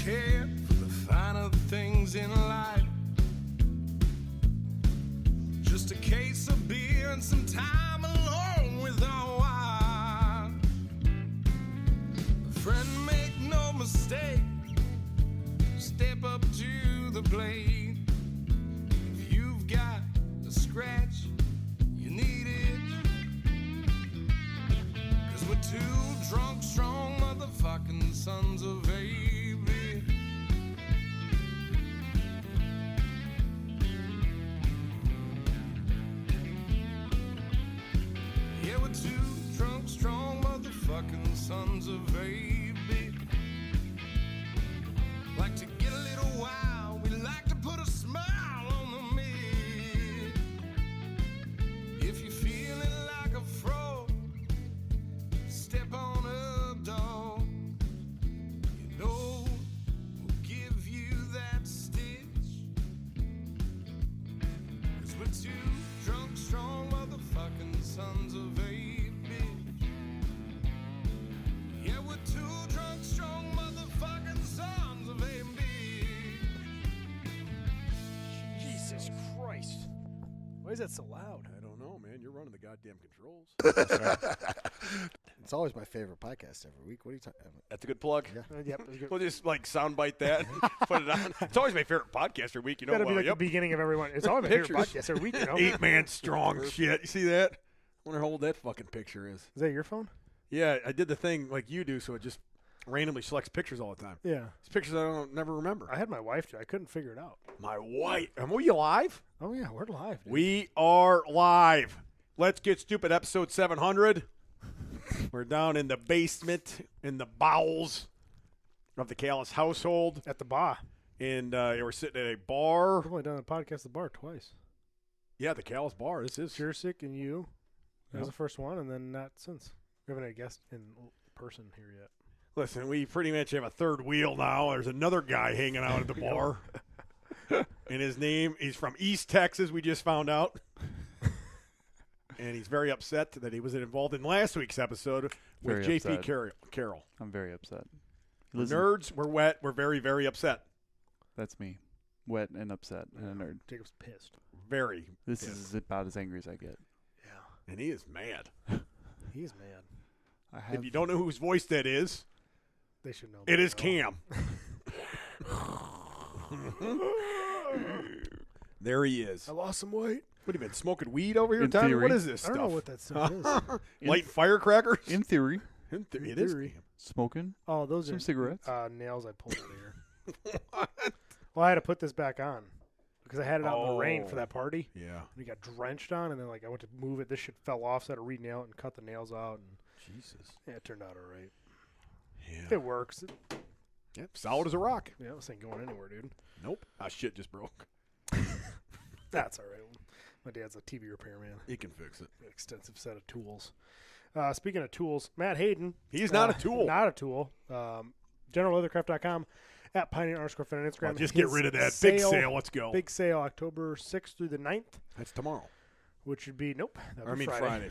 care for the finer things in life. Just a case of beer and some time alone with our wife. Friend, make no mistake, step up to the plate. If you've got a scratch, you need it. 'Cause we're two drunk, strong motherfucking sons of A.B. Yeah, we're two drunk, strong motherfucking sons of A.B. Like to get a little wild, we like to put a smile on the mid. If you're feeling like a fraud, step on up, dog. You know we'll give you that stitch. 'Cause we're two drunk, strong motherfucking sons of A.B. Yeah, we're two drunk, strong motherfucking sons of A.B. Jesus Christ. Why is that so loud? I don't know, man. You're running the goddamn controls. It's always my favorite podcast every week. What are you talking about? That's a good plug. Yeah. Yep. It was good. We'll just like soundbite that, put it on. It's always my favorite podcast every week. You know, Gotta be like yep. the beginning of everyone. It's always my favorite Pictures. podcast every week, you know? 8-man strong shit. You see that? I wonder how old that fucking picture is. Is that your phone? Yeah, I did the thing like you do, so it just randomly selects pictures all the time. Yeah. It's pictures I don't never remember. I had my wife to. I couldn't figure it out. My wife. Are we live? Oh, yeah. We're live. Dude. We are live. Let's Get Stupid, episode 700. We're down in the basement, in the bowels of the Callis household. At the bar. And we're sitting at a bar. I've only done the podcast at the bar twice. Yeah, the Callis bar. This is. Sick and you. That was Yep. the first one, and then not since. We haven't had a guest in person here yet. Listen, we pretty much have a third wheel now. There's another guy hanging out at the bar. And his name, he's from East Texas, we just found out. And he's very upset that he was involved in last week's episode with Very JP upset. Carroll. I'm very upset. Nerds, we're wet. We're very, very upset. That's me. Wet and upset and a nerd. Jacob's pissed. Very. This pissed. is about as angry as I get. Yeah. And he is mad. He's mad. I have If you don't know whose voice that is, They should know. it by is now. Cam. There he is. I lost some weight. What have you been smoking weed over here, In Tommy? theory. What is this I stuff? don't know what that stuff is. Light firecrackers? in theory, It in is. theory. Cam. smoking Oh, those some are cigarettes. nails I pulled earlier. Well, I had to put this back on because I had it out in the rain for Oh. that party. Yeah. And we got drenched on, and then like I went to move it. This shit fell off, so I had to re-nail it and cut the nails out. And Jesus. yeah, it turned out all right. Yeah. It works. Yep. Solid as a rock. Yeah, this ain't going anywhere, dude. Nope. Ah, shit just broke. That's all right. My dad's a TV repairman. He can fix it. An extensive set of tools. Speaking of tools, Matt Hayden. He's not a tool. Not a tool. GeneralLeathercraft.com at Pioneer_Fit on Instagram. Well, just get His rid of that big sale. Let's go. Big sale October 6th through the 9th, That's tomorrow. which would be, nope. that'd I be mean Friday.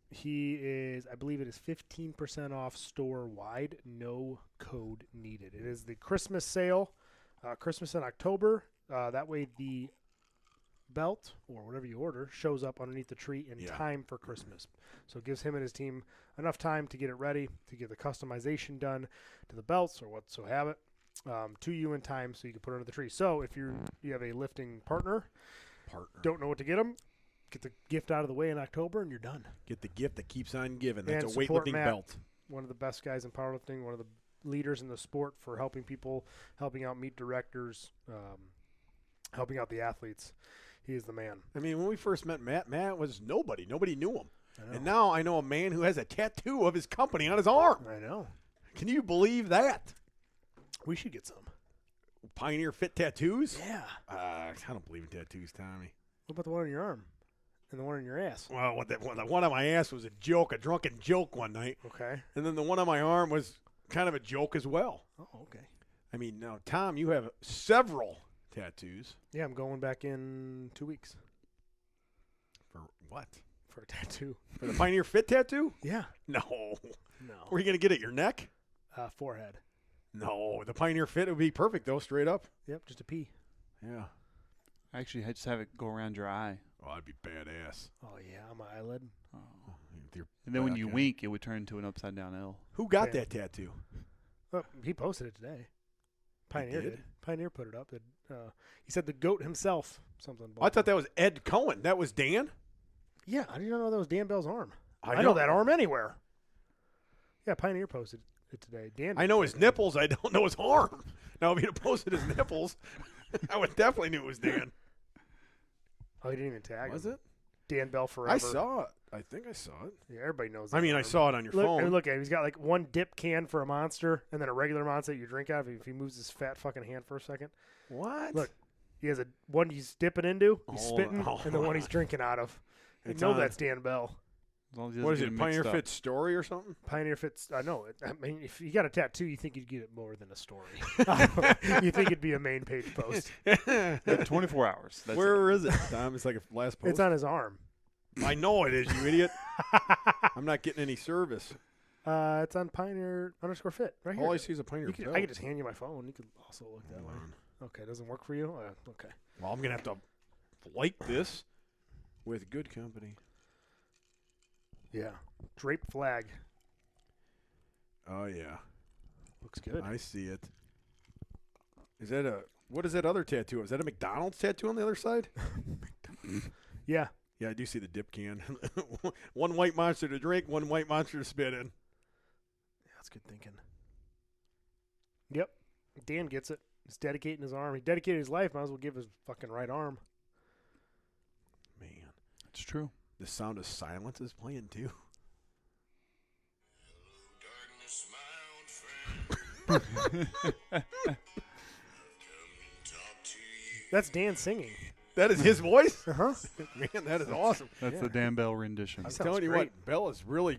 He is, I believe it is 15% off store-wide, no code needed. It is the Christmas sale, Christmas in October. That way the belt or whatever you order shows up underneath the tree in Yeah. time for Christmas. So it gives him and his team enough time to get it ready, to get the customization done to the belts or whatsoever to you in time so you can put it under the tree. So if you have a lifting partner, don't know what to get them, get the gift out of the way in October and you're done. Get the gift that keeps on giving. That's And a support weightlifting Matt. belt. One of the best guys in powerlifting, one of the leaders in the sport for helping people, helping out meet directors, helping out the athletes. He is the man. I mean, when we first met Matt was nobody. Nobody knew him. I know. And now I know a man who has a tattoo of his company on his arm. I know. Can you believe that? We should get some. Pioneer Fit Tattoos? Yeah. I don't believe in tattoos, Tommy. What about the one on your arm and the one on your ass? Well, the one on my ass was a joke, a drunken joke one night. Okay. And then the one on my arm was kind of a joke as well. Oh, okay. I mean, now, Tom, you have several tattoos. Yeah, I'm going back in 2 weeks For what? for a tattoo. For the Pioneer Fit tattoo? Yeah. No. No. Where are you going to get it? Your neck? Forehead. No, the Pioneer Fit would be perfect though, straight up. Yep, just a P. Yeah. Actually, I just have it go around your eye. Oh, that'd be badass. Oh yeah, on my eyelid. Oh. With your And then when back you end. wink, it would turn into an upside down L. Who got Yeah. that tattoo? Oh, he posted it today. Pioneer did? did. Pioneer put it up. He said the goat himself. Something. I thought that was Ed Cohen. That was Dan. Yeah, I didn't know that was Dan Bell's arm. I know don't- that arm anywhere. Yeah, Pioneer posted it today. Dan. I know his nipples. I don't know his arm. Now, if he'd have posted his nipples, I would definitely knew it was Dan. Oh, he didn't even tag Was him. it? Dan Bell forever. I saw it. I think I saw it. Yeah, everybody knows. I that mean, I arm. saw it on your Look, phone. and look at him. He's got like one dip can for a Monster, and then a regular Monster that you drink out of. If he moves his fat fucking hand for a second, What? Look, he has a one he's dipping into, he's Oh, spitting, oh and the one he's my. drinking out of. You It's know on- that's Dan Bell. As long as he What is doesn't it, get Pioneer mixed up. Fit story or something? Pioneer Fits. I know it. I mean, if you got a tattoo, you think you'd get it more than a story. You think it'd be a main page post. Yeah, 24 hours. That's Where is it, Tom? It's like a last post. It's on his arm. I know it is, you idiot. I'm not getting any service. It's on Pioneer_Fit right here. All I see is a Pioneer You could, Fit. I could just hand you my phone. You could also look that Hold way. on. Okay, it doesn't work for you. Okay. Well, I'm going to have to like this with good company. Yeah. Draped flag Oh, yeah. looks good. I see it. Is that what is that other tattoo? Is that a McDonald's tattoo on the other side? Yeah. Yeah, I do see the dip can. One white monster to drink, one white monster to spit in. That's good thinking. Yep. Dan gets it. He's dedicating his arm. He dedicated his life. Might as well give his fucking right arm. Man, It's true. the sound of silence is playing too. Darkness, my old friend. Come talk to you. That's Dan singing. That is his voice? Uh-huh. Man, that is awesome. That's Yeah. the Dan Bell rendition. I'm Sounds telling you great. what, Bell has really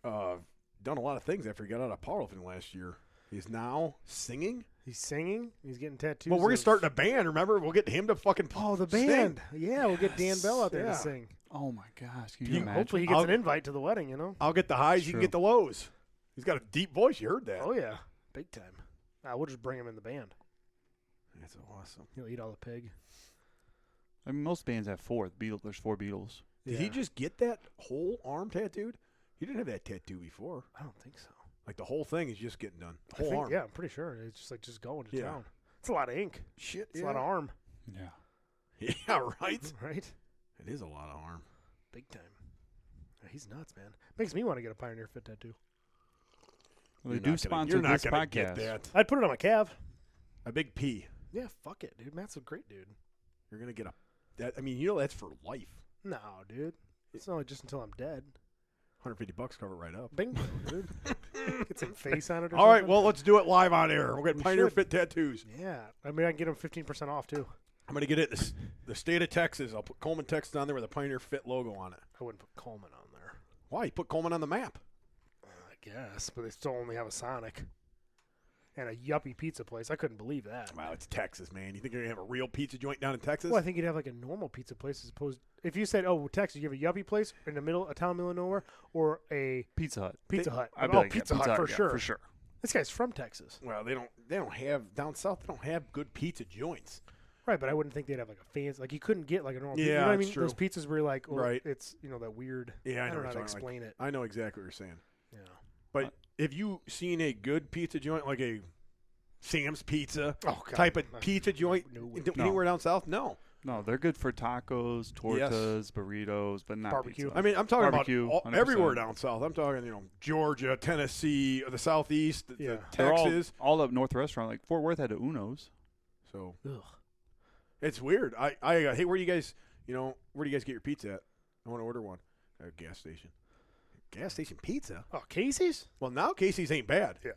done a lot of things after he got out of powerlifting last year. He's now singing. He's singing. He's getting tattoos. Well, we're of- starting a band, remember? We'll get him to fucking Oh, the sing. band. Yeah, we'll get Dan Bell out there Yeah. to sing. Oh my gosh! Can You- you imagine? Hopefully he gets I'll- an invite to the wedding, you know? I'll get the highs, you can True. get the lows. He's got a deep voice. You heard that. Oh, yeah. Big time. We'll just bring him in the band. That's awesome. He'll eat all the pig. I mean, most bands have four. There's four Beatles. Did he just get that whole arm tattooed? He didn't have that tattoo before. I don't think so. Like the whole thing is just getting done. The I whole think- arm. Yeah, I'm pretty sure. It's just like just going to Yeah. town. It's a lot of ink. Shit. It's a lot of arm, Yeah. Yeah, right. right? It is a lot of arm. Big time. He's nuts, man. Makes me want to get a Pioneer Fit tattoo. Well, they You're do not gonna- sponsor You're not this gonna podcast. get that. I'd put it on my calf. A big P. Yeah, fuck it, dude. Matt's a great dude. You're gonna get a. That I mean, you know that's for life. No, dude. It's only just until I'm dead. $150 cover it right up. Bingo, dude. Get some face on it or All right, something. well, let's do it live on air. We'll get We Pioneer should. Fit tattoos. Yeah. I mean, I can get them 15% off, too. I'm gonna get it the state of Texas. I'll put Coleman, Texas on there with a Pioneer Fit logo on it. I wouldn't put Coleman on there. Why? You put Coleman on the map. I guess, but they still only have a Sonic and a yuppie pizza place. I couldn't believe that. Wow, it's Texas, man. You think you're gonna have a real pizza joint down in Texas? Well, I think you'd have like a normal pizza place as opposed. If you said, "Oh, Texas, you have a yuppie place in the middle, a town middle of nowhere," or a Pizza Hut. Pizza Hut. I'd Oh, be like, yeah, Pizza Hut for yeah, sure. For sure. This guy's from Texas, Well, they don't have down south. They don't have good pizza joints. right? But I wouldn't think they'd have like a fancy. Like you couldn't get like a normal. Yeah, pizza. You know what I that's mean? true. Those pizzas where you're like, well, Right. It's that weird. Yeah, I know don't know what how to you're talking explain it. I know exactly what you're saying. Yeah. But have you seen a good pizza joint like a Sam's Pizza Oh God. type of pizza joint No. anywhere down south? No. No, they're good for tacos, tortas, burritos, but not Barbecue. pizza. I mean, I'm talking Barbecue, about 100%. everywhere down south. I'm talking, Georgia, Tennessee, or the southeast, Yeah. They're Texas. all up north restaurant. Like Fort Worth had a Uno's. So Ugh. it's weird. Hey, where do you guys, where do you guys get your pizza at? I want to order one at a gas station. Gas station pizza? Oh, Casey's. Well, now Casey's ain't bad. Yeah.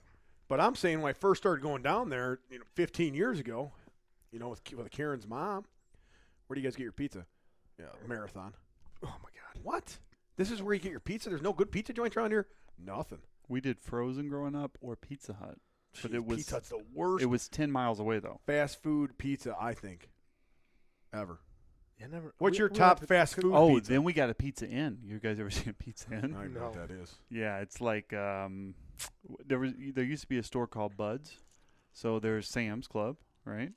But I'm saying when I first started going down there, 15 years ago, with Karen's mom, where do you guys get your pizza? Yeah, Marathon. Oh my God. What? This is where you get your pizza? There's no good pizza joints around here? Nothing. We did Frozen growing up or Pizza Hut. But Jeez, it was- Pizza Hut's the worst It was 10 miles away, though. fast food pizza, I think, ever. Yeah, never. What's your we top have to- fast food Oh, pizza? then we got a Pizza Inn. You guys ever seen a Pizza I Inn? don't even know what No. that is. Yeah, it's like there used to be a store called Bud's. So there's Sam's Club, right?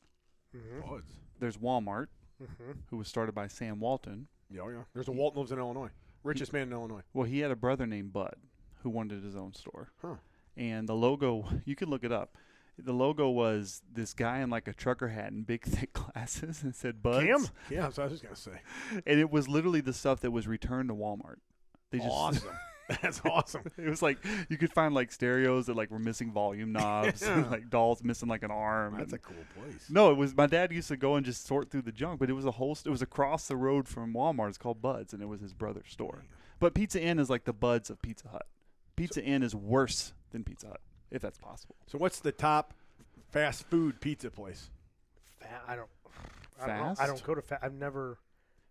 Mm-hmm. Buds. There's Walmart, Mm-hmm. who was started by Sam Walton. Yeah, yeah. There's a Walton lives in Illinois. Richest man in Illinois. Well, he had a brother named Bud who wanted his own store. Huh. And the logo, you can look it up. The logo was this guy in like a trucker hat and big thick glasses and said Bud's. Cam? Yeah, that's what I was just going to say. And it was literally the stuff that was returned to Walmart. They just Awesome. That's awesome. It was like you could find like stereos that like were missing volume knobs, Yeah. like dolls missing like an arm. That's and- a cool place. No, it was my dad used to go and just sort through the junk, but it was it was across the road from Walmart. It's called Bud's, and it was his brother's store. But Pizza Inn is like the Bud's of Pizza Hut. Pizza Inn is worse than Pizza Hut, if that's possible. So what's the top fast food pizza place? I don't know. Fast? I don't go to I've never.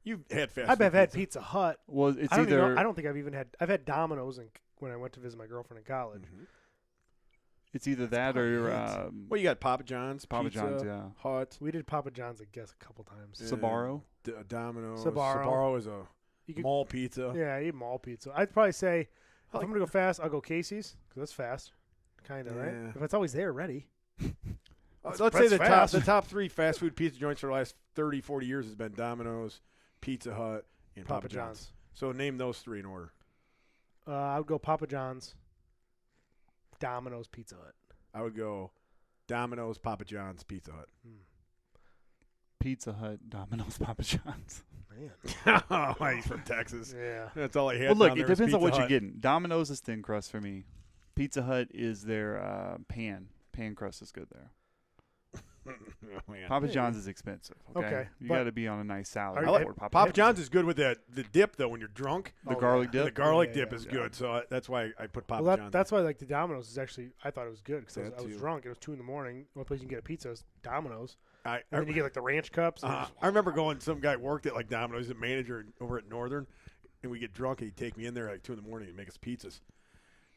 You've had fast I've food had pizza. Pizza Hut. Well, it's I don't even either know, I don't think I've even had. I've had Domino's when I went to visit my girlfriend in college. Mhm. it's either that or Well, you got Papa John's, Papa Pizza John's, yeah. Hut, We did Papa John's, I guess, a couple times. Yeah. Sbarro. Domino's. Sbarro. Sbarro is a You could, mall pizza. yeah, I eat mall pizza. I'd probably say if like- I'm gonna go fast, I'll go Casey's because that's fast, kind of right. Yeah. If it's always there, ready. Let's That's say the fast. top three fast food pizza joints for the last 30, 40 years has been Domino's, Pizza Hut, and Papa John's. So name those three in order. I would go Papa John's, Domino's, Pizza Hut. I would go Domino's, Papa John's, Pizza Hut. Pizza Hut, Domino's, Papa John's. Man, Oh, he's from Texas. yeah. That's all I had. Well, look, down it there was depends on Pizza what you're Hut. getting. Domino's is thin crust for me. Pizza Hut is their pan. Pan crust is good there. Oh, man. Papa John's is expensive. Okay, Okay, you but- got to be on a nice salad. Are I you- like, before Papa John's is good with the dip though when you're drunk. the Oh, garlic yeah. dip. The garlic Yeah, dip yeah, is yeah. good, so that's why I put Papa Well, John's. that's why like the Domino's is actually I thought it was good because I That was too. drunk. It was 2 a.m. The only place you can get a pizza is Domino's, I and then you get like the ranch cups. And I remember going. Some guy worked at like Domino's, a manager over at Northern, and we get drunk and he'd take me in there at like 2 a.m. and make us pizzas.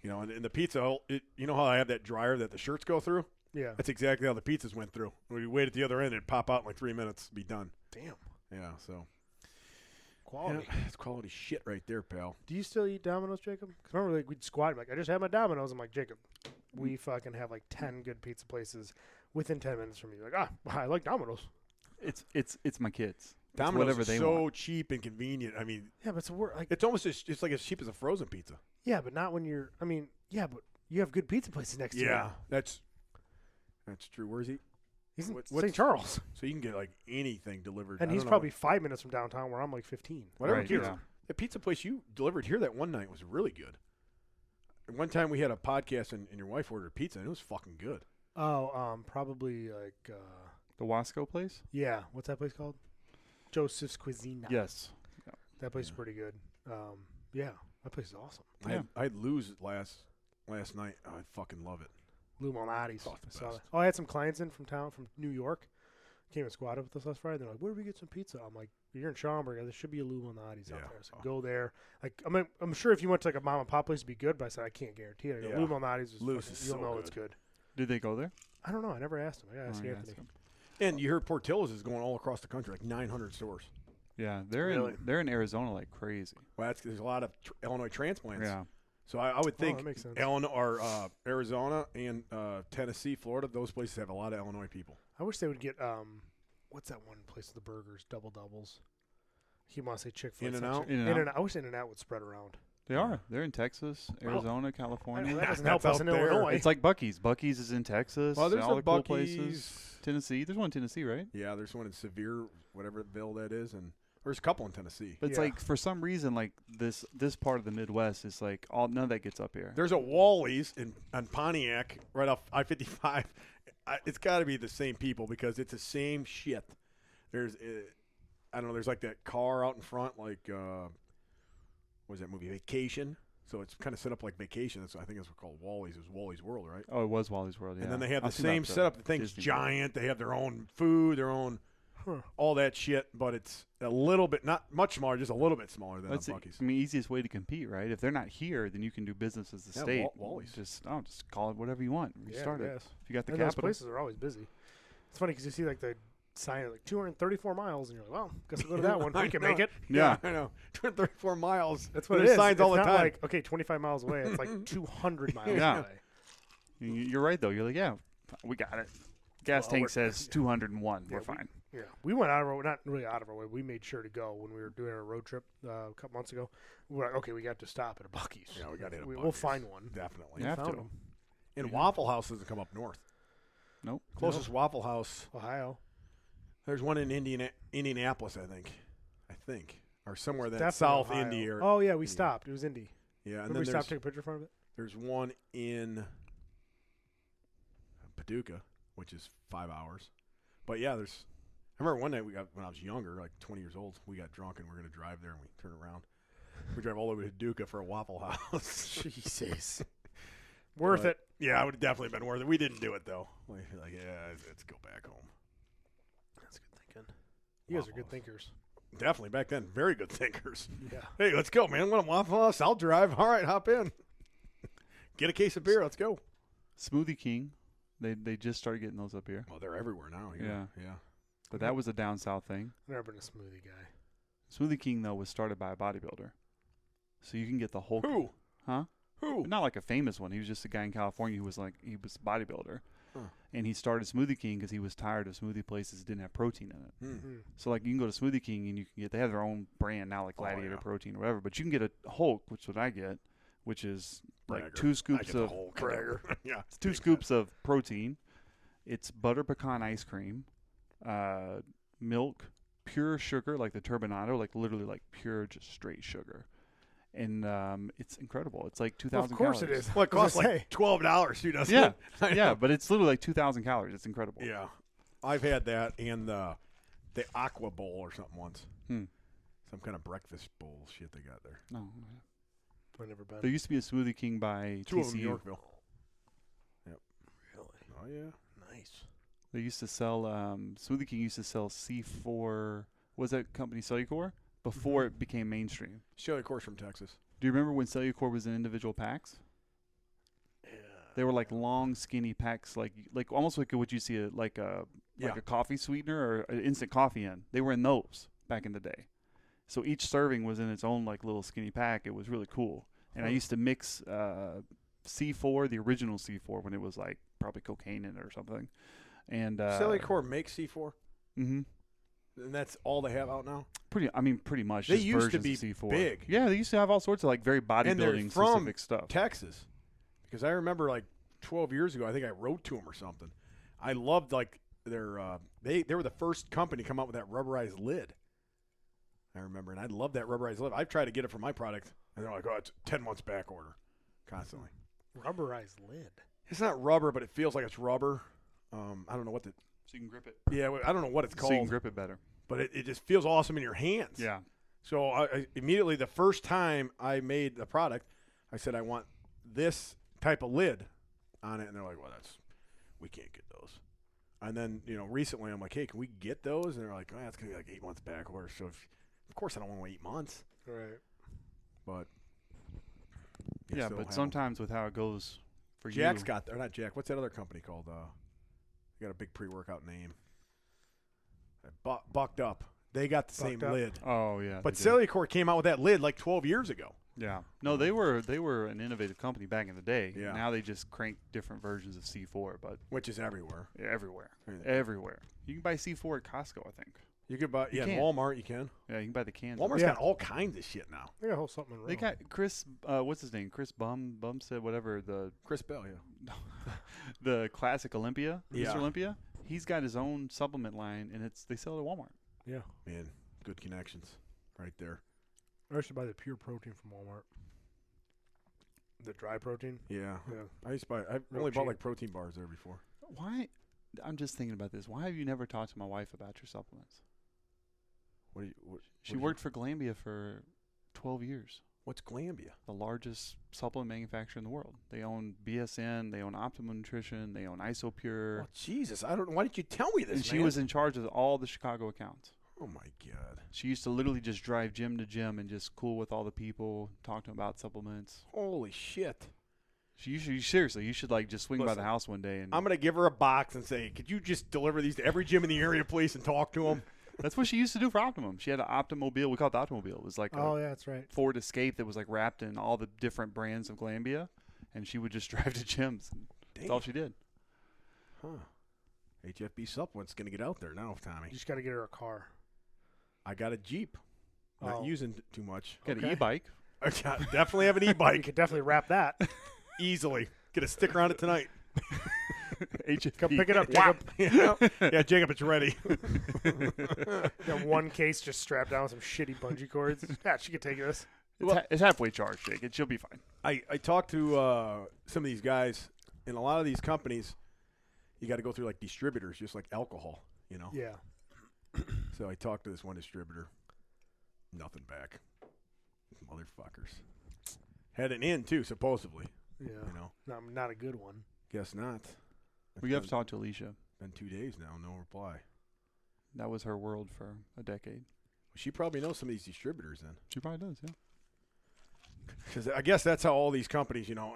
You know, and the pizza, you know how I have that dryer that the shirts go through? yeah, That's exactly how the pizzas went through. We'd wait at the other end and it'd pop out in like 3 minutes, be done. damn Yeah, so quality. yeah, it's quality shit right there, pal. Do you still eat Domino's, Jacob? 'Cause remember, like we'd squat. Like I just had my Domino's. I'm like Jacob, we fucking have like 10 good pizza places within 10 minutes from you. Like I like Domino's. It's my kids. It's Domino's whatever is they so want. cheap and convenient. I mean, Yeah, but it's like it's almost it's like as cheap as a frozen pizza. yeah, but not when you're. I mean, yeah, but you have good pizza places next to you. Yeah, that's true. Where's he? He's in What's- St. Charles, So you can get like anything delivered. and I he's don't know. probably 5 minutes from downtown, where I'm like 15. Whatever Right, pizza. yeah. The pizza place you delivered here that one night was really good. And one time we had a podcast and your wife ordered pizza and it was fucking good. Oh, probably like The Wasco place? yeah. What's that place called? Joseph's Cuisine. Yes. That place is pretty good. Yeah, that place is awesome. Yeah. I'd lose it last night. Oh, I fucking love it. Lou Malnati's. Oh, it's the I saw best. that. Oh, I had some clients in from town, from New York. Came and squatted with us last Friday. They're like, "Where do we get some pizza?" I'm like, "You're in Schaumburg. There should be a Lou Malnati's out Yeah. there. So go there." Like, I'm sure if you went to like a mom and pop place, it'd be good. But I said I can't guarantee it. I go, Yeah. Lou Malnati's is Lou's fucking- is you'll so know good. it's good. Did they go there? I don't know. I never asked him. I gotta ask Oh, yeah, Anthony. that's good. And you heard Portillo's is going all across the country, like 900 stores. Yeah, they're Really? they're in Arizona like crazy. Well, there's a lot of Illinois transplants. Yeah. So I would think that makes sense. Illinois or Arizona and Tennessee, Florida, those places have a lot of Illinois people. I wish they would get what's that one place with the burgers, double doubles? He wants to say Chick-fil-A. In-N-Out? In-N-Out. I wish In-N-Out would spread around. They are. They're in Texas, Arizona, I California. know that doesn't That's help us in out there. Illinois. It's like Buc-ee's. Buc-ee's is in Texas. Well, there's all a the cool Buc-ee's. places. Tennessee. There's one in Tennessee, right? Yeah, there's one in Sevier, whatever Ville that is, and there's a couple in Tennessee. But it's Yeah. like for some reason, like this part of the Midwest is like none of that gets up here. There's a Wally's on Pontiac right off I-55. It's got to be the same people because it's the same shit. There's, I don't know, there's like that car out in front, like, what was that movie, Vacation? So it's kind of set up like Vacation. I think that's what called Wally's. It was Wally's World, right? Oh, it was Wally's World. Yeah. And then they have the I've seen that same episode. setup. The thing's Disney giant. They have their own food, their own Huh. all that shit, but it's a little bit, not much smaller, just a little bit smaller than That's Buc-ee's. I mean, easiest way to compete, right? If they're not here, then you can do business as the Yeah, state. Wally's. Just call it whatever you want. Restart yeah, it. yes. If you got the And those capital. places are always busy. It's funny because you see like the sign like 234 miles, and you're like, well, guess we'll go to that one. I We can know. make it. Yeah. I know. 234 miles. That's what it There's is. signs It's all the not time. like, okay, 25 miles away. It's like 200 miles Yeah. away. You're right though. You're like, yeah, we got it. Gas Well, tank we're- says 201. Yeah, We're fine. Yeah, we went out of our not really out of our way. We made sure to go when we were doing our road trip a couple months ago. We were like, okay, we got to stop at a Buc-ee's. Yeah, we got to hit a We'll Buc-ee's. find one. Definitely. You have Found to. them. And Waffle House doesn't come up north. Nope. Closest Waffle House, Ohio. there's one in Indianapolis, I think, or somewhere that Definitely South Ohio. Indy area. Oh yeah, we stopped. It was Indy. Yeah, and Remember we then stopped to take a picture in front of it. there's one in Paducah, which is 5 hours. But yeah, there's. I remember one night when I was younger, like 20 years old, we got drunk and we were going to drive there, and we turned around. We drive all the way to Paducah for a Waffle House. Jesus. Worth But, it. Yeah, it would have definitely been worth it. We didn't do it though. Like yeah, let's go back home. That's good thinking. You guys are Waffle good House. thinkers. Definitely back then, very good thinkers. Yeah. Hey, let's go, man. Want a Waffle House? I'll drive. All right, hop in. Get a case of beer. Let's go. Smoothie King. They just started getting those up here. Well, they're everywhere now. Yeah. Yeah. But that was a down south thing. I've never been a smoothie guy. Smoothie King though was started by a bodybuilder, so you can get the whole. Who? Huh? Who? Not like a famous one. He was just a guy in California who was a bodybuilder, Huh. and he started Smoothie King because he was tired of smoothie places that didn't have protein in it. Hmm. So like you can go to Smoothie King and you can get, they have their own brand now, like Gladiator yeah. Protein or whatever, but you can get a Hulk, which is what I get, which is like Bragger. 2 I scoops get the of whole Bragger. Yeah. it's 2 scoops of protein. It's butter pecan ice cream, milk, pure sugar, like the turbinado, like literally like pure just straight sugar. And it's incredible. It's like 2,000 Of course calories. it is. Well, it costs I was like $12 too, doesn't Yeah, it? I yeah, know. but it's literally like 2,000 calories. It's incredible. Yeah. I've had that and the Aqua Bowl or something once. Hmm. Some kind of breakfast bowl shit they got there. No, I've never been. there used to be a Smoothie King by Two of them in TCU. Yorkville. Really? Oh, yeah. Nice. They used to sell Smoothie King used to sell C4. Was that company Cellucor before it became mainstream? Shelly Course from Texas. Do you remember when Cellucor was in individual packs? Yeah. They were like long, skinny packs, like almost like what you see like a Yeah. coffee sweetener or an instant coffee in. They were in those back in the day. So each serving was in its own like little skinny pack. It was really cool. And I used to mix C4, the original C4, when it was like probably cocaine in it or something. And Shelly Core makes C4, mm-hmm. and that's all they have out now. Pretty much. They just used to versions be of C4. big. Yeah, they used to have all sorts of like very And they're bodybuilding from specific stuff. Texas, because I remember like 12 years ago, I think I wrote to them or something. I loved like their they were the first company to come out with that rubberized lid. I remember, and I loved that rubberized lid. I've tried to get it for my product, and they're like, "Oh, it's 10 months back order, constantly." Rubberized lid. It's not rubber, but it feels like it's rubber. I don't know what the So you can grip it. yeah, I don't know what it's So you can called, grip it better. but it just feels awesome in your hands. Yeah. So I immediately, the first time I made the product, I said I want this type of lid on it, and they're like, "Well, we can't get those." And then recently I'm like, "Hey, can we get those?" And they're like, "Oh, that's gonna be like 8 months back order." So of course I don't want to wait 8 months, Right. but they Yeah, still but have sometimes with how it goes for them. Jack's you. got or not Jack. What's that other company called? They got a big pre-workout name. Bucked Up. They got the same Bucked Up. lid. Oh yeah. But they did. Cellucor came out with that lid like 12 years ago. Yeah. No, they were an innovative company back in the day. Yeah. Now they just crank different versions of C4, but Which is everywhere. everywhere. Everything. Everywhere. You can buy C4 at Costco, I think. You could buy, You in can. Walmart, you can. Yeah, you can buy the cans. Walmart's Yeah. got all kinds of shit now. They got a whole something in a row. They got Chris what's his name? Chris Bumstead, whatever, Chris Bell, yeah. the classic Olympia, Yeah. Mr. Olympia. He's got his own supplement line and they sell it at Walmart. Yeah. Man, good connections right there. I should buy the pure protein from Walmart. The dry protein. Yeah. Yeah. I used to buy, I've Real only bought cheap. like protein bars there before. Why I'm just thinking about this. Why have you never talked to my wife about your supplements? She worked for Glambia for 12 years. What's Glambia? The largest supplement manufacturer in the world. They own BSN, they own Optimum Nutrition, they own Isopure. Oh, Jesus. I don't. Why didn't you tell me this, And she man? was in charge of all the Chicago accounts. Oh, my God. She used to literally just drive gym to gym and just cool with all the people, talk to them about supplements. Holy shit. Seriously, you should like just swing by Listen, the house one day and I'm going to give her a box and say, could you just deliver these to every gym in the area, please, and talk to them? that's what she used to do for Optimum. She had an Optimobile. We call it the Optimobile. It was like Oh a yeah, that's right. Ford Escape that was like wrapped in all the different brands of Glambia, and she would just drive to gyms. That's all she did. Huh. HFB supplement's going to get out there now, Tommy. You just got to get her a car. I got a Jeep. Not Oh. using too much. Got an Okay. e-bike. I definitely have an You e-bike. could definitely wrap that. Easily. Get a sticker on it tonight. HFB. Come pick it up, Wow. Jacob. Yeah, Jacob, it's ready. Got one case just strapped down with some shitty bungee cords. Yeah, she could take this. It's halfway charged, Jake. She'll be fine. I talked to some of these guys, and a lot of these companies, you got to go through like distributors, just like alcohol, you know. Yeah. So I talked to this one distributor. Nothing back. Motherfuckers. Had an in too, supposedly. Yeah. You know. Not a good one. Guess not. We have to talk to Alicia. Been 2 days now, no reply. That was her world for a decade. She probably knows some of these distributors then. She probably does, yeah. Because I guess that's how all these companies, you know,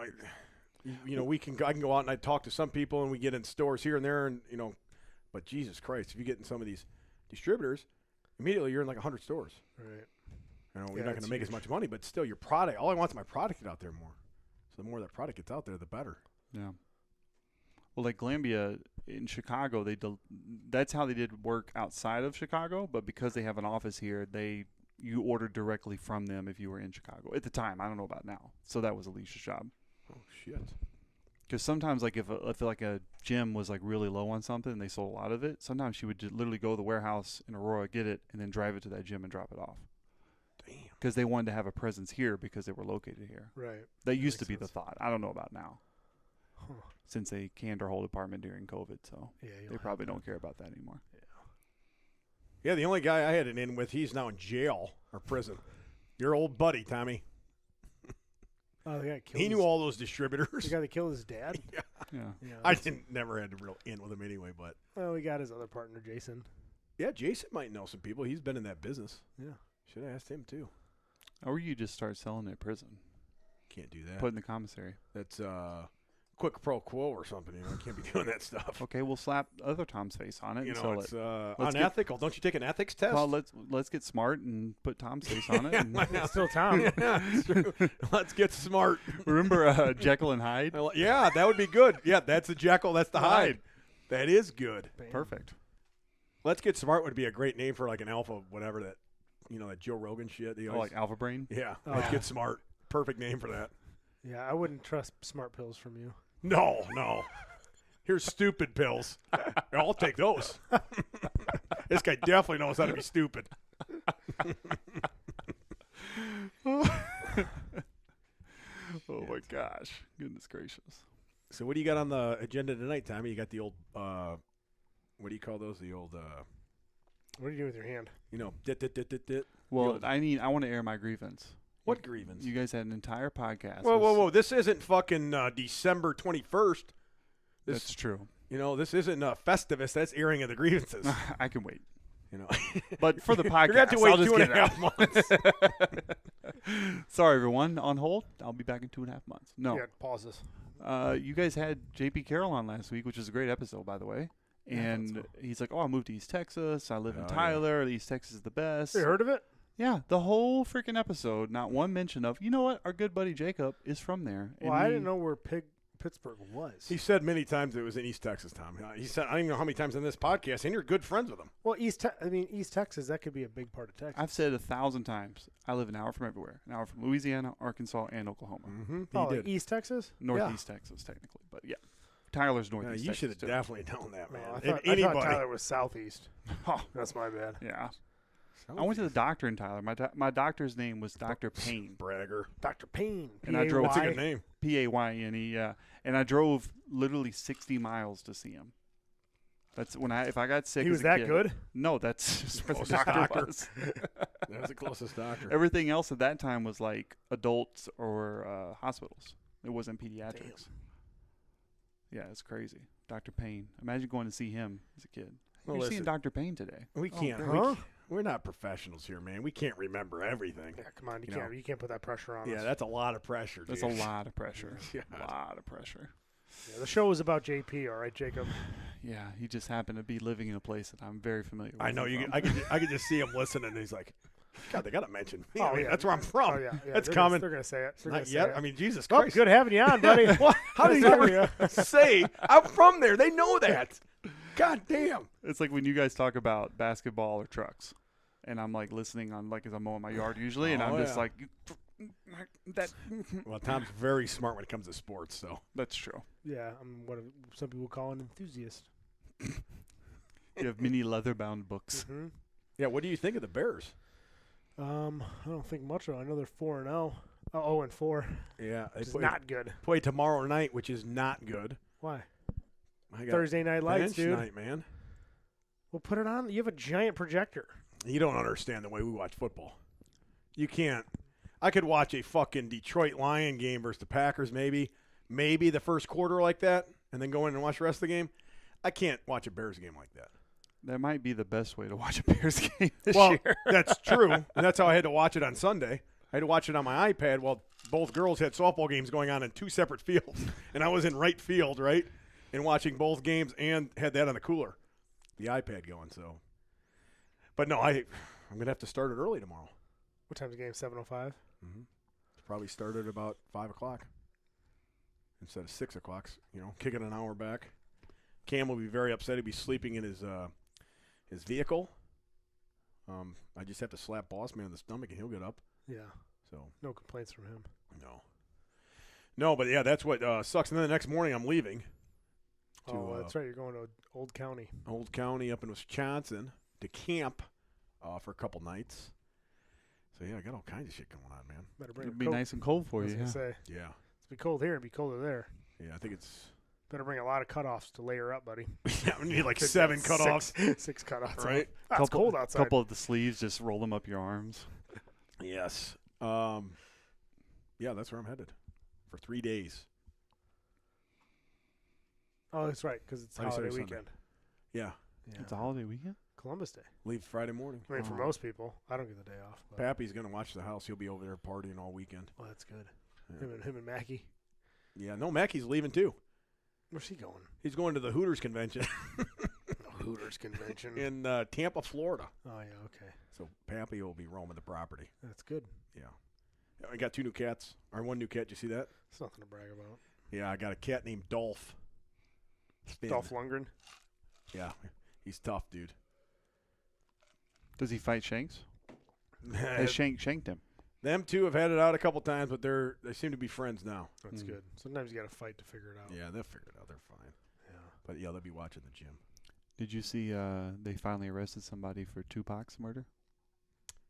I can go out and I talk to some people and we get in stores here and there, and you know, but Jesus Christ, if you get in some of these distributors, immediately you're in like 100 stores. Right. You know, Yeah, you're not going it's to make as huge. much money, but still, your product. All I want is my product to get out there more. So the more that product gets out there, the better. Yeah. Well, like Glambia in Chicago, that's how they did work outside of Chicago. But because they have an office here, you ordered directly from them if you were in Chicago at the time. I don't know about now. So that was Alicia's job. Oh shit! Because sometimes, like if like a gym was like really low on something and they sold a lot of it, sometimes she would just literally go to the warehouse in Aurora, get it, and then drive it to that gym and drop it off. Damn. Because they wanted to have a presence here because they were located here. Right. That used to makes be the sense. thought. I don't know about now, Huh. since they canned our whole department during COVID. So Yeah. they probably don't care about that anymore. Yeah, the only guy I had it in with, he's now in jail or prison. Your old buddy, Tommy. Oh, yeah. He knew all those distributors. The guy that killed his dad. Yeah. Yeah. I never had a real in with him anyway, but Well, we got his other partner, Jason. yeah, Jason might know some people. He's been in that business. Yeah. Should have asked him too. Or you just start selling it at prison. Can't do that. Put in the commissary. That's quick pro quo or something. You know, I can't be doing that stuff. Okay, we'll slap other Tom's face on it You and know, sell it's it. unethical. Don't you take an ethics test? Well, let's get smart and put Tom's face on it. And It's still Tom. yeah, it's true. Let's get smart. remember Jekyll and Hyde? Yeah, that would be good. Yeah, that's the Jekyll. That's the Hyde. Hyde. That is good. Bam. Perfect. Let's Get Smart would be a great name for like an alpha, whatever that, you know, that Joe Rogan shit. He Oh, always- like Alpha Brain? yeah, Oh, Let's yeah. Get Smart. Perfect name for that. Yeah, I wouldn't trust smart pills from you. No. Here's stupid pills. I'll take those. This guy definitely knows how to be stupid. Oh, my gosh. Goodness gracious. So what do you got on the agenda tonight, Tommy? You got the old, what do you call those? The old, What do you do with your hand? you know, dit. Well, I want to air my grievance. What grievance? You guys had an entire podcast. Whoa. This isn't fucking December 21st. That's true. You know, this isn't Festivus. That's airing of the grievances. I can wait. You know, But for the podcast, you're going to have to I'll wait just 2.5 get it out. months. Sorry, everyone. On hold. I'll be back in 2.5 months. No. Yeah, pause this. You guys had JP Carroll on last week, which was a great episode, by the way. And he's like, oh, I moved to East Texas. I live in Oh, yeah. Tyler. East Texas is the best. You heard of it? Yeah, the whole freaking episode, not one mention of, you know what, our good buddy Jacob is from there. Well, I didn't know where Pittsburgh was. He said many times it was in East Texas, Tom. He said, I don't even know how many times on this podcast, and you're good friends with him. Well, East Texas, that could be a big part of Texas. I've said 1,000 times, I live an hour from everywhere. An hour from Louisiana, Arkansas, and Oklahoma. Mm-hmm. oh, like East Texas? Northeast Texas, technically. But yeah, Tyler's northeast You Texas. should have too. definitely known that, man. Oh, I If thought anybody. Tyler was southeast. Oh, That's my bad. yeah. I went to the doctor in Tyler. My doctor's name was Dr. Payne. Bragger. Dr. Payne. And I drove- That's a P-A-Y. good name. Payne, yeah. And I drove literally 60 miles to see him. That's if I got sick. He as was a that kid- good? No, that's just where the Closest doctor doctor. was. That was the closest doctor. Everything else at that time was like adults or hospitals. It wasn't pediatrics. Yeah, it's crazy. Dr. Payne. Imagine going to see him as a kid. Well, You're seeing listen. Dr. Payne today. We can't. Huh? We're not professionals here, man. We can't remember everything. Yeah, come on. You know. You can't put that pressure on Yeah, us. that's a lot of pressure, dude. That's a lot of pressure. Yeah. A lot of pressure. Yeah, the show was about JP, all right, Jacob? Yeah, he just happened to be living in a place that I'm very familiar with. I know him you. from. I could just see him listening. And he's like, God, they got to mention me. Oh, I mean, yeah. that's where I'm from. Oh, yeah. That's they're common. They're going to say it. They're Not gonna say yet. it. I mean, Jesus Oh, Christ. good having you on, buddy. How do you Sorry, ever say I'm from there? They know that. God damn. It's like when you guys talk about basketball or trucks, and I'm like listening on like as I'm mowing my yard usually, and Oh, I'm just yeah. like that. Well, Tom's very smart when it comes to sports, so. That's true. Yeah, I'm what some people call an enthusiast. You have mini leather-bound books. Mm-hmm. Yeah, what do you think of the Bears? I don't think much of it. I know they're 4-0. 0-4. Yeah, Which is not good. play tomorrow night, which is not good. Why? I got Thursday night lights, bench dude. night, man. Well, put it on. You have a giant projector. You don't understand the way we watch football. You can't. I could watch a fucking Detroit Lion game versus the Packers maybe the first quarter like that, and then go in and watch the rest of the game. I can't watch a Bears game like that. That might be the best way to watch a Bears game this Well, year. that's true. And that's how I had to watch it on Sunday. I had to watch it on my iPad while both girls had softball games going on in two separate fields. And I was in right field, right, and watching both games and had that on the cooler, the iPad going. So, but no, I'm going to have to start it early tomorrow. What time's the game? 7:05. Mm-hmm. Probably start at about 5 o'clock instead of 6 o'clock. You know, kicking an hour back. Cam will be very upset. He'll be sleeping in his vehicle. I just have to slap Boss Man in the stomach and he'll get up. Yeah. So No complaints from him. no, but yeah, that's what sucks. And then the next morning I'm leaving That's right. You're going to Old County. Old County up in Wisconsin to camp for a couple nights. So yeah, I got all kinds of shit going on, man. Better bring It'd a be coat. nice and cold I for was you. gonna Yeah. say Yeah, it's be cold here and be colder there. yeah. I think it's Better bring a lot of cutoffs to layer up, buddy. yeah. We need like 7 cutoffs, Six cutoffs. right? It's cold outside. Couple of the sleeves, just roll them up your arms. Yes. Yeah, that's where I'm headed for 3 days. Oh, that's right, because it's Friday, holiday Saturday, Sunday. weekend. Yeah, Yeah. It's a holiday weekend. Columbus Day. leave Friday morning. I mean, for Oh. most people, I don't get the day off. But, Pappy's gonna watch the house. He'll be over there partying all weekend. well, that's good. Yeah. Him and Mackie. Yeah, no, Mackey's leaving too. Where's he going? He's going to the Hooters convention Hooters convention. in Tampa, Florida. Oh yeah, okay, So Pappy will be roaming the property. that's good. Yeah, I got 2 new cats. Or 1 new cat. Did you see that? It's nothing to brag about. Yeah, I got a cat named Dolph. Spin. Dolph Lundgren. Yeah, he's tough, dude. Does he fight Shanks? Has Shank shanked him? Them two have had it out a couple times, but they seem to be friends now. That's good. Sometimes you got to fight to figure it out. Yeah, they'll figure it out. They're fine. Yeah. But yeah, they'll be watching the gym. Did you see they finally arrested somebody for Tupac's murder?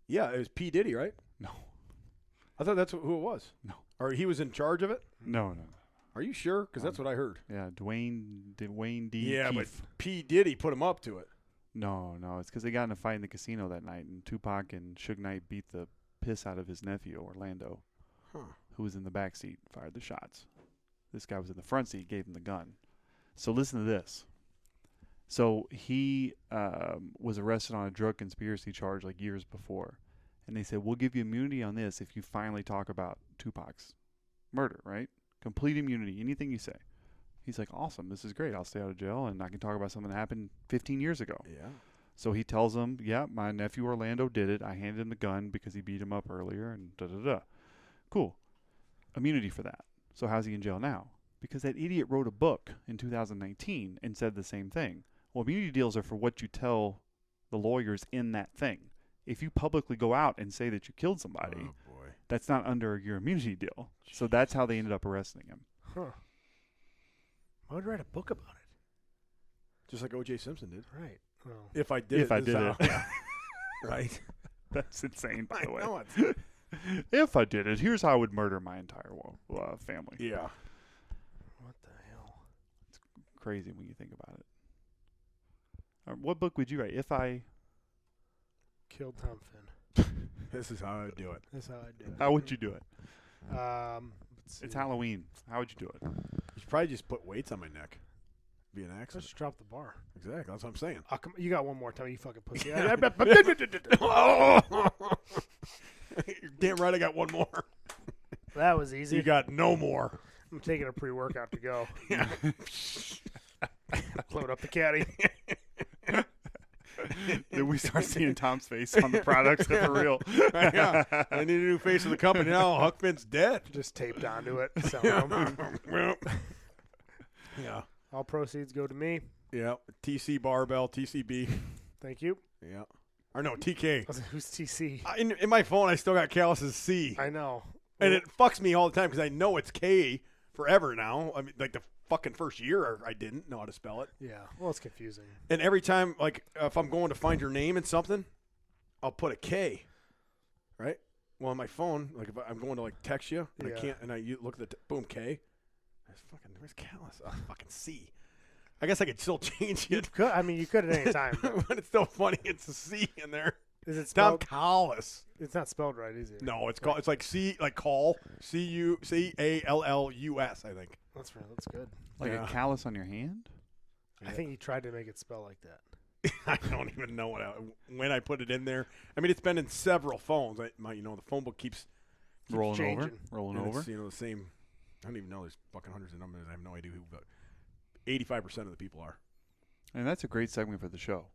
Yeah, it was P. Diddy, right? No. I thought that's who it was. No. Or he was in charge of it? No. Are you sure? Because that's what I heard. Yeah, Dwayne D. Yeah, but Keefe. P. Diddy put him up to it. No, it's because they got in a fight in the casino that night, and Tupac and Suge Knight beat the piss out of his nephew, Orlando, Huh. who was in the back seat, fired the shots. This guy was in the front seat, gave him the gun. So listen to this. So he was arrested on a drug conspiracy charge like years before. And they said, we'll give you immunity on this if you finally talk about Tupac's murder, right? Complete immunity, anything you say. He's like, awesome, this is great. I'll stay out of jail, and I can talk about something that happened 15 years ago. Yeah. So he tells them, yeah, my nephew Orlando did it. I handed him the gun because he beat him up earlier, and da-da-da. Cool. Immunity for that. So how's he in jail now? Because that idiot wrote a book in 2019 and said the same thing. Well, immunity deals are for what you tell the lawyers in that thing. If you publicly go out and say that you killed somebody, Oh, boy. that's not under your immunity deal. So that's how they ended up arresting him. Huh. I would write a book about it. Just like O.J. Simpson did. Right. Well, If I did If I did it. Yeah. Right. That's insane, by the way. I know it. If I did it, here's how I would murder my entire family. Yeah. what the hell? Crazy when you think about it. What book would you write? If I... Killed Tom Finn. This is how I do it. That's how I do it. How would you do it? Let's It's see. Halloween. How would you do it? You should probably just put weights on my neck. Be an Let's accident. just drop the bar. Exactly. That's what I'm saying. Oh, come, you got one more time, you fucking pussy. You're damn right I got one more. That was easy. You got no more. I'm taking a pre-workout to go. Yeah. Load up the caddy. Did we we start seeing Tom's face on the products for real. Yeah, I need a new face of the company now. Huck Finn's dead. Just taped onto it. Selling them. Yeah. All proceeds go to me. Yeah. TC barbell, TCB. Thank you. Yeah. Or no, TK. I was like, who's TC? In my phone, I still got Callus's C. I know. And it fucks me all the time because I know it's K forever now. I mean, like the fucking first year, I didn't know how to spell it. Yeah. Well, it's confusing. And every time, like, if I'm going to find your name in something, I'll put a K. Right? Well, on my phone, like, if I'm going to, like, text you, and I can't, and you look at the, boom, K. Where's Callus? Oh, fucking C. I guess I could still change it. You could at any time. But it's still funny. It's a C in there. Is it Tom spelled? Callis. It's not spelled right, is it? No, it's called. It's like C, like call. Callus, I think. That's right. That's good. Like a callus on your hand? I think he tried to make it spell like that. I don't even know when I put it in there. I mean, it's been in several phones. The phone book keeps rolling changing. over. It's, the same. I don't even know. There's fucking hundreds of numbers. I have no idea who, but 85% of the people are. And that's a great segment for the show.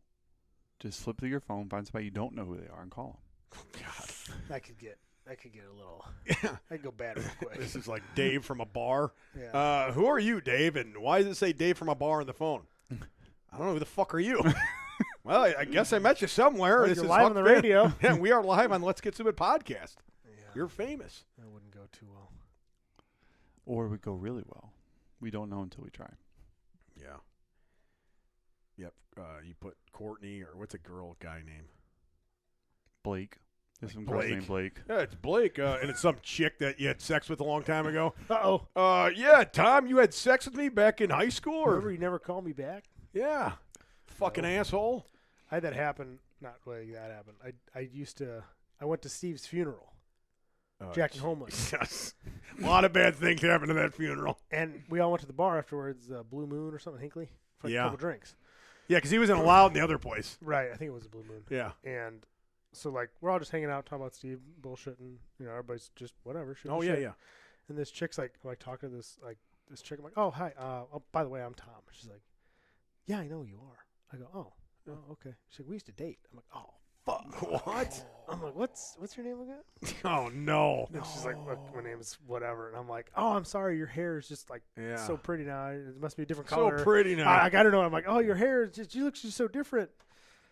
Just flip through your phone, find somebody you don't know who they are, and call them. God, I could get a little. yeah. I'd go bad real quick. This is like Dave from a bar. Yeah. Who are you, Dave? And why does it say Dave from a bar on the phone? I don't know. Who the fuck are you? Well, I guess I met you somewhere. Well, this you're is live Huck on the Finn. radio. Yeah, we are live on Let's Get Stupid Podcast. Yeah. You're famous. That wouldn't go too well. Or it would go really well. We don't know until we try. Yeah. Yep. You put Courtney, or what's a girl guy name? Blake. There's some Blake. girls named Blake. Yeah, it's Blake, and it's some chick that you had sex with a long time ago. Uh-oh. Yeah, Tom, you had sex with me back in high school? Remember Or you never called me back? yeah. Fucking asshole. I had that happen. Not like that happened. I went to Steve's funeral. Jack and Homeless. Yes. A lot of bad things happened to that funeral. And we all went to the bar afterwards, Blue Moon or something, Hinkley, for like a couple drinks. Yeah, because he wasn't allowed in the other place. Right. I think it was a Blue Moon. Yeah. And so, like, we're all just hanging out, talking about Steve, bullshitting. Everybody's just whatever. Oh, yeah, shit. yeah. And this chick's like talking to this chick. I'm like, oh, hi. By the way, I'm Tom. She's like, yeah, I know who you are. I go, oh, okay. She's like, we used to date. I'm like, oh, fuck. What? I'm like, what's your name again? Oh, no. And she's like, look, my name is whatever. And I'm like, oh, I'm sorry. Your hair is just like so pretty now. It must be a different color. So pretty now. I got to know. I'm like, oh, your hair is just, you look just so different.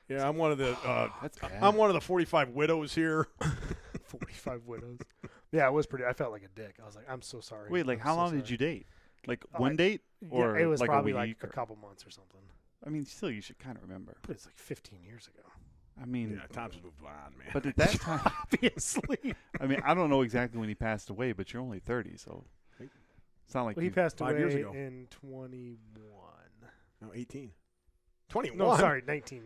Yeah, I'm one of the That's bad. I'm one of the 45 widows here. 45 widows. Yeah, it was pretty. I felt like a dick. I was like, I'm so sorry. Wait, like I'm how so long sorry. did you date? Like one date? Or it was like probably a like week? a couple months or something. I mean, still, you should kind of remember. But it's like 15 years ago. I mean, Yeah, Tom's moved on, man. but at that time, Obviously. I mean, I don't know exactly when he passed away, but you're only 30, so it's not like Well, he you- passed 5 away years ago. in 21. No, 18. 21. No, sorry, 19.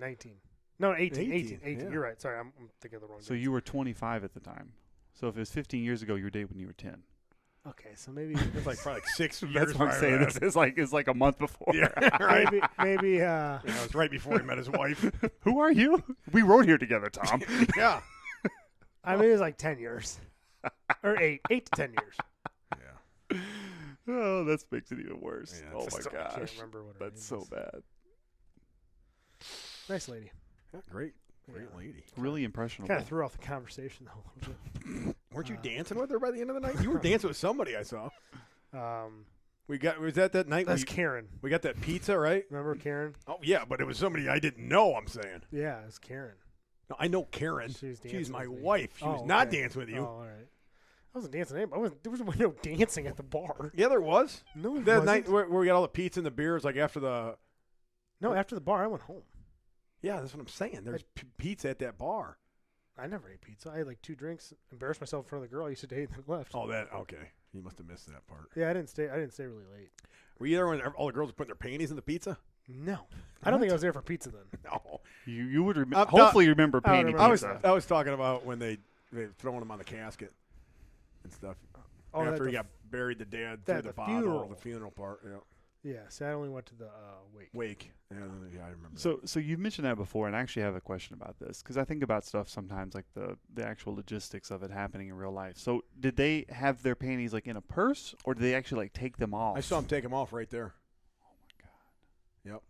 No, 18. 18, yeah. You're right. Sorry, I'm thinking of the wrong So date. you were 25 at the time. So if it was 15 years ago, your date when you were 10. Okay, so maybe It's like probably like 6 years. That's what I'm saying. prior to This is like a month before. that. Yeah, right. maybe Yeah, it was right before he met his wife. Who are you? We rode here together, Tom. Yeah. I mean it was like 10 years. Or 8 to 10 years. Yeah. Oh, that makes it even worse. Yeah, oh it's my just- I can't gosh, remember what her that's name so is. bad. Nice lady. Yeah, great Yeah. lady. Really impressionable. Kind of threw off the conversation though a little bit. Weren't you dancing with her by the end of the night? You were dancing with somebody I saw. Was that night That's Karen. we got that pizza, right? Remember Karen? Oh yeah, but it was somebody I didn't know. I'm saying. Yeah, it's Karen. No, I know Karen. She was She's dancing my with me. wife. She was Oh, not okay. dancing with you. Oh, all right. I wasn't dancing. There was no dancing at the bar. Yeah, there was. No, it That wasn't. night where we got all the pizza and the beers, like after the. No, after the bar, I went home. Yeah, that's what I'm saying. There's pizza at that bar. I never ate pizza. I had like 2 drinks, embarrassed myself in front of the girl I used to date, and then left. Oh, that okay. You must have missed that part. Yeah, I didn't stay really late. Were you there when all the girls were putting their panties in the pizza? No, I don't think I was there for pizza then. No. You would remember. I'm Hopefully, you remember I don't painting remember. pizza. I was talking about when they throwing them on the casket and stuff. Oh, After that he the- got buried, the dad that threw the the bottle, funeral. the funeral part. Yeah. Yeah, see, I only went to the wake. Wake. Yeah, I remember. So you mentioned that before, and I actually have a question about this because I think about stuff sometimes, like the actual logistics of it happening in real life. So did they have their panties like in a purse, or did they actually like take them off? I saw him take them off right there. Oh my god! Yep.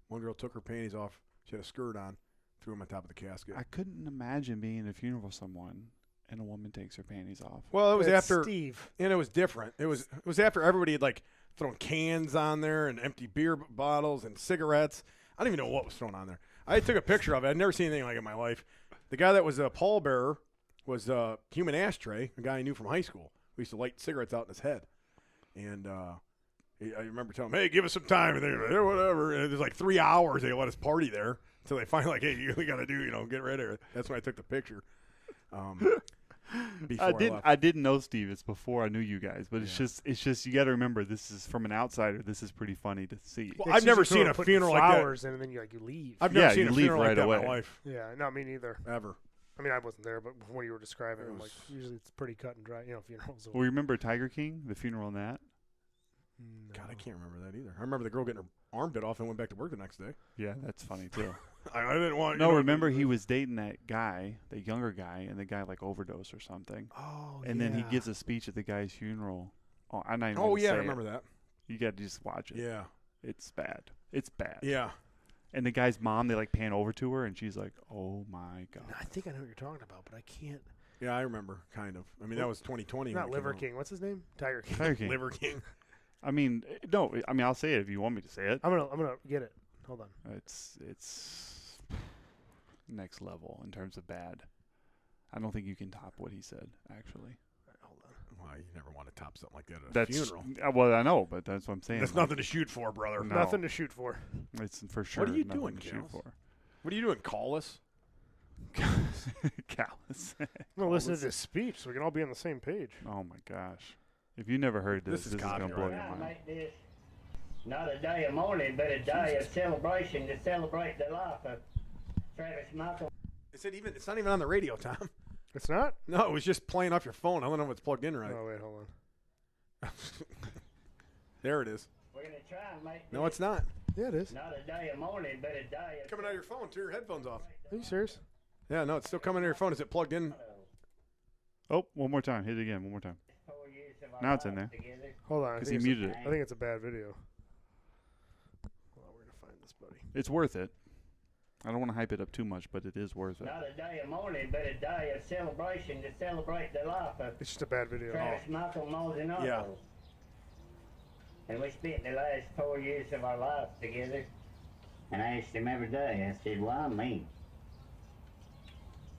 One girl took her panties off. She had a skirt on, threw him on top of the casket. I couldn't imagine being at a funeral of someone and a woman takes her panties off. Well, it was That's after Steve. and it was different. It was after everybody had like thrown cans on there and empty beer bottles and cigarettes. I don't even know what was thrown on there. I took a picture of it. I'd never seen anything like it in my life. The guy that was a pallbearer was a human ashtray, a guy I knew from high school. We used to light cigarettes out in his head. And I remember telling him, hey, give us some time. And they were like, yeah, whatever. And it was like 3 hours they let us party there until they finally like, hey, you got to do, get rid of it. That's when I took the picture. Before left. I didn't know Steve. It's before I knew you guys, but it's just you got to remember this is from an outsider. This is pretty funny to see. Well, I've never seen a funeral like that. Flowers in and then you leave. I've never seen you a leave funeral right like that away. in my life. Yeah, no, me neither. Ever. I mean, I wasn't there, but from what you were describing, I'm like, usually it's pretty cut and dry. Funerals. Well, remember Tiger King, the funeral in that? No. God, I can't remember that either. I remember the girl getting her arm bit off and went back to work the next day. Yeah, that's funny too. I didn't want. No, remember he was dating that guy, the younger guy, and the guy overdosed or something. Oh, And then he gives a speech at the guy's funeral. Oh, I'm not even Oh gonna yeah, I say remember it. that. You got to just watch it. Yeah. It's bad. It's bad. Yeah. And the guy's mom, they pan over to her, and she's like, "Oh my god." I think I know what you're talking about, but I can't. Yeah, I remember kind of. I mean, that was 2020. Not when it Liver came King. What's his name? Tiger King. Tiger King. Liver King. I mean, no. I mean, I'll say it if you want me to say it. I'm gonna get it. Hold on. It's next level in terms of bad. I don't think you can top what he said. Actually, Hold on. Well, you never want to top something like that at a that's funeral. well, I know, but that's what I'm saying. That's nothing to shoot for, brother. No. Nothing to shoot for. It's for sure. What are you nothing doing, to shoot Gals? for? What are you doing? Call us. Callous. I'm gonna listen to this speech so we can all be on the same page. Oh my gosh! If you never heard this, This is is gonna blow your copyright. mind. Make this not a day of mourning, but a day of celebration to celebrate the life of Travis Michael. It's not even on the radio, Tom. It's not. No, it was just playing off your phone. I don't know if it's plugged in right. Oh wait, hold on. There it is. We're gonna try and make No, this it's not. Yeah, it is. not a day of mourning, but a day of Coming out of your phone. Turn your headphones off. Are you serious? Yeah, no, it's still coming out of your phone. Is it plugged in? Oh, one more time. Hit it again. One more time. 4 years of our Now it's in lives there. together. Hold on. I Because think he it's muted it. I think it's a bad video. Hold on, we're gonna find this, buddy. It's worth it. I don't want to hype it up too much, but it is worth it. Not a day of mourning, but a day of celebration to celebrate the life of It's just a bad video. Travis Michael Maldonado. Yeah. And we spent the last 4 years of our lives together. And I asked him every day, I said, why me?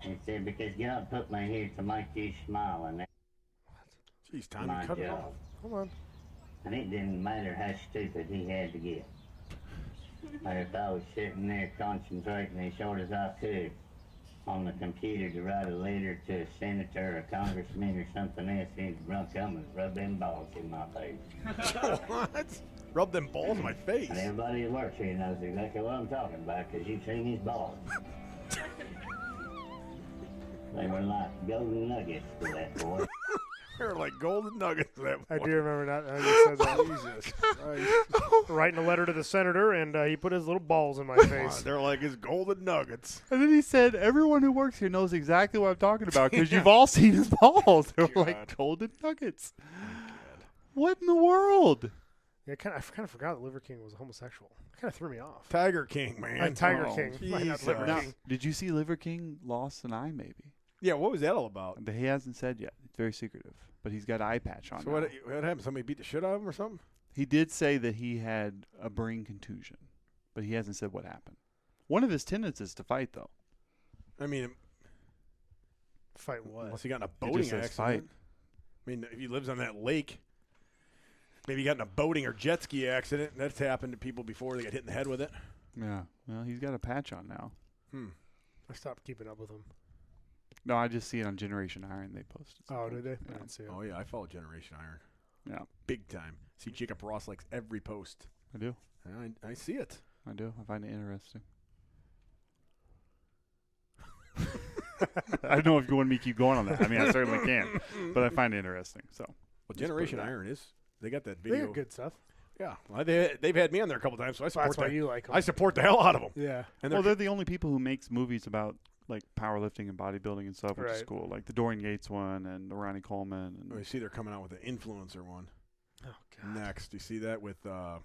He said, because God put me here to make you smile, and that's Jeez, Tom, my you cut it off. job. Hold on. And it didn't matter how stupid he had to get. But if I was sitting there concentrating as short as I could on the computer to write a letter to a senator or a congressman or something else, he'd come and rub them balls in my face. What? Rub them balls in my face. And everybody who works here knows exactly what I'm talking about, because you've seen his balls. They were like golden nuggets for that boy. They're like golden nuggets. That I boy. do remember that. You said that. Jesus Christ. Writing a letter to the senator, and he put his little balls in my face. They're like his golden nuggets. And then he said, everyone who works here knows exactly what I'm talking about because you've all seen his balls. They were God. like golden nuggets. What in the world? Yeah, I kind of forgot that Liver King was a homosexual. It kind of threw me off. Tiger King, man. Like Tiger Oh, King, not Jesus. Liver Now, King. did you see Liver King lost an eye maybe? Yeah, what was that all about? But he hasn't said yet. It's very secretive. But he's got an eye patch on So now. what happened? Somebody beat the shit out of him or something? He did say that he had a brain contusion, but he hasn't said what happened. One of his tenets is to fight, though. I mean, Fight what? unless he got in a It boating just says accident. I mean, if he lives on that lake, maybe he got in a boating or jet ski accident. That's happened to people before. They got hit in the head with it. Yeah. Well, he's got a patch on now. I stopped keeping up with him. No, I just see it on Generation Iron. They posted. Oh, something. did they? Yeah. I didn't see it. Oh, yeah, I follow Generation Iron. Yeah, Big time. See, Jacob Ross likes every post. I do. I see it. I do. I find it interesting. I don't know if you want me to keep going on that. I mean, I certainly can, but I find it interesting. So, Well, Generation put it Iron is. They got that They video. got good stuff. Yeah. Well, they've had me on there a couple times, so I support That's why that. you like them. I support the hell out of them. Yeah. And well, they're the only people who makes movies about like powerlifting and bodybuilding and stuff, which is Right. cool. Like the Dorian Yates one and the Ronnie Coleman. And Oh, you see, they're coming out with an influencer one Oh God. next. You see that with Mm-mm.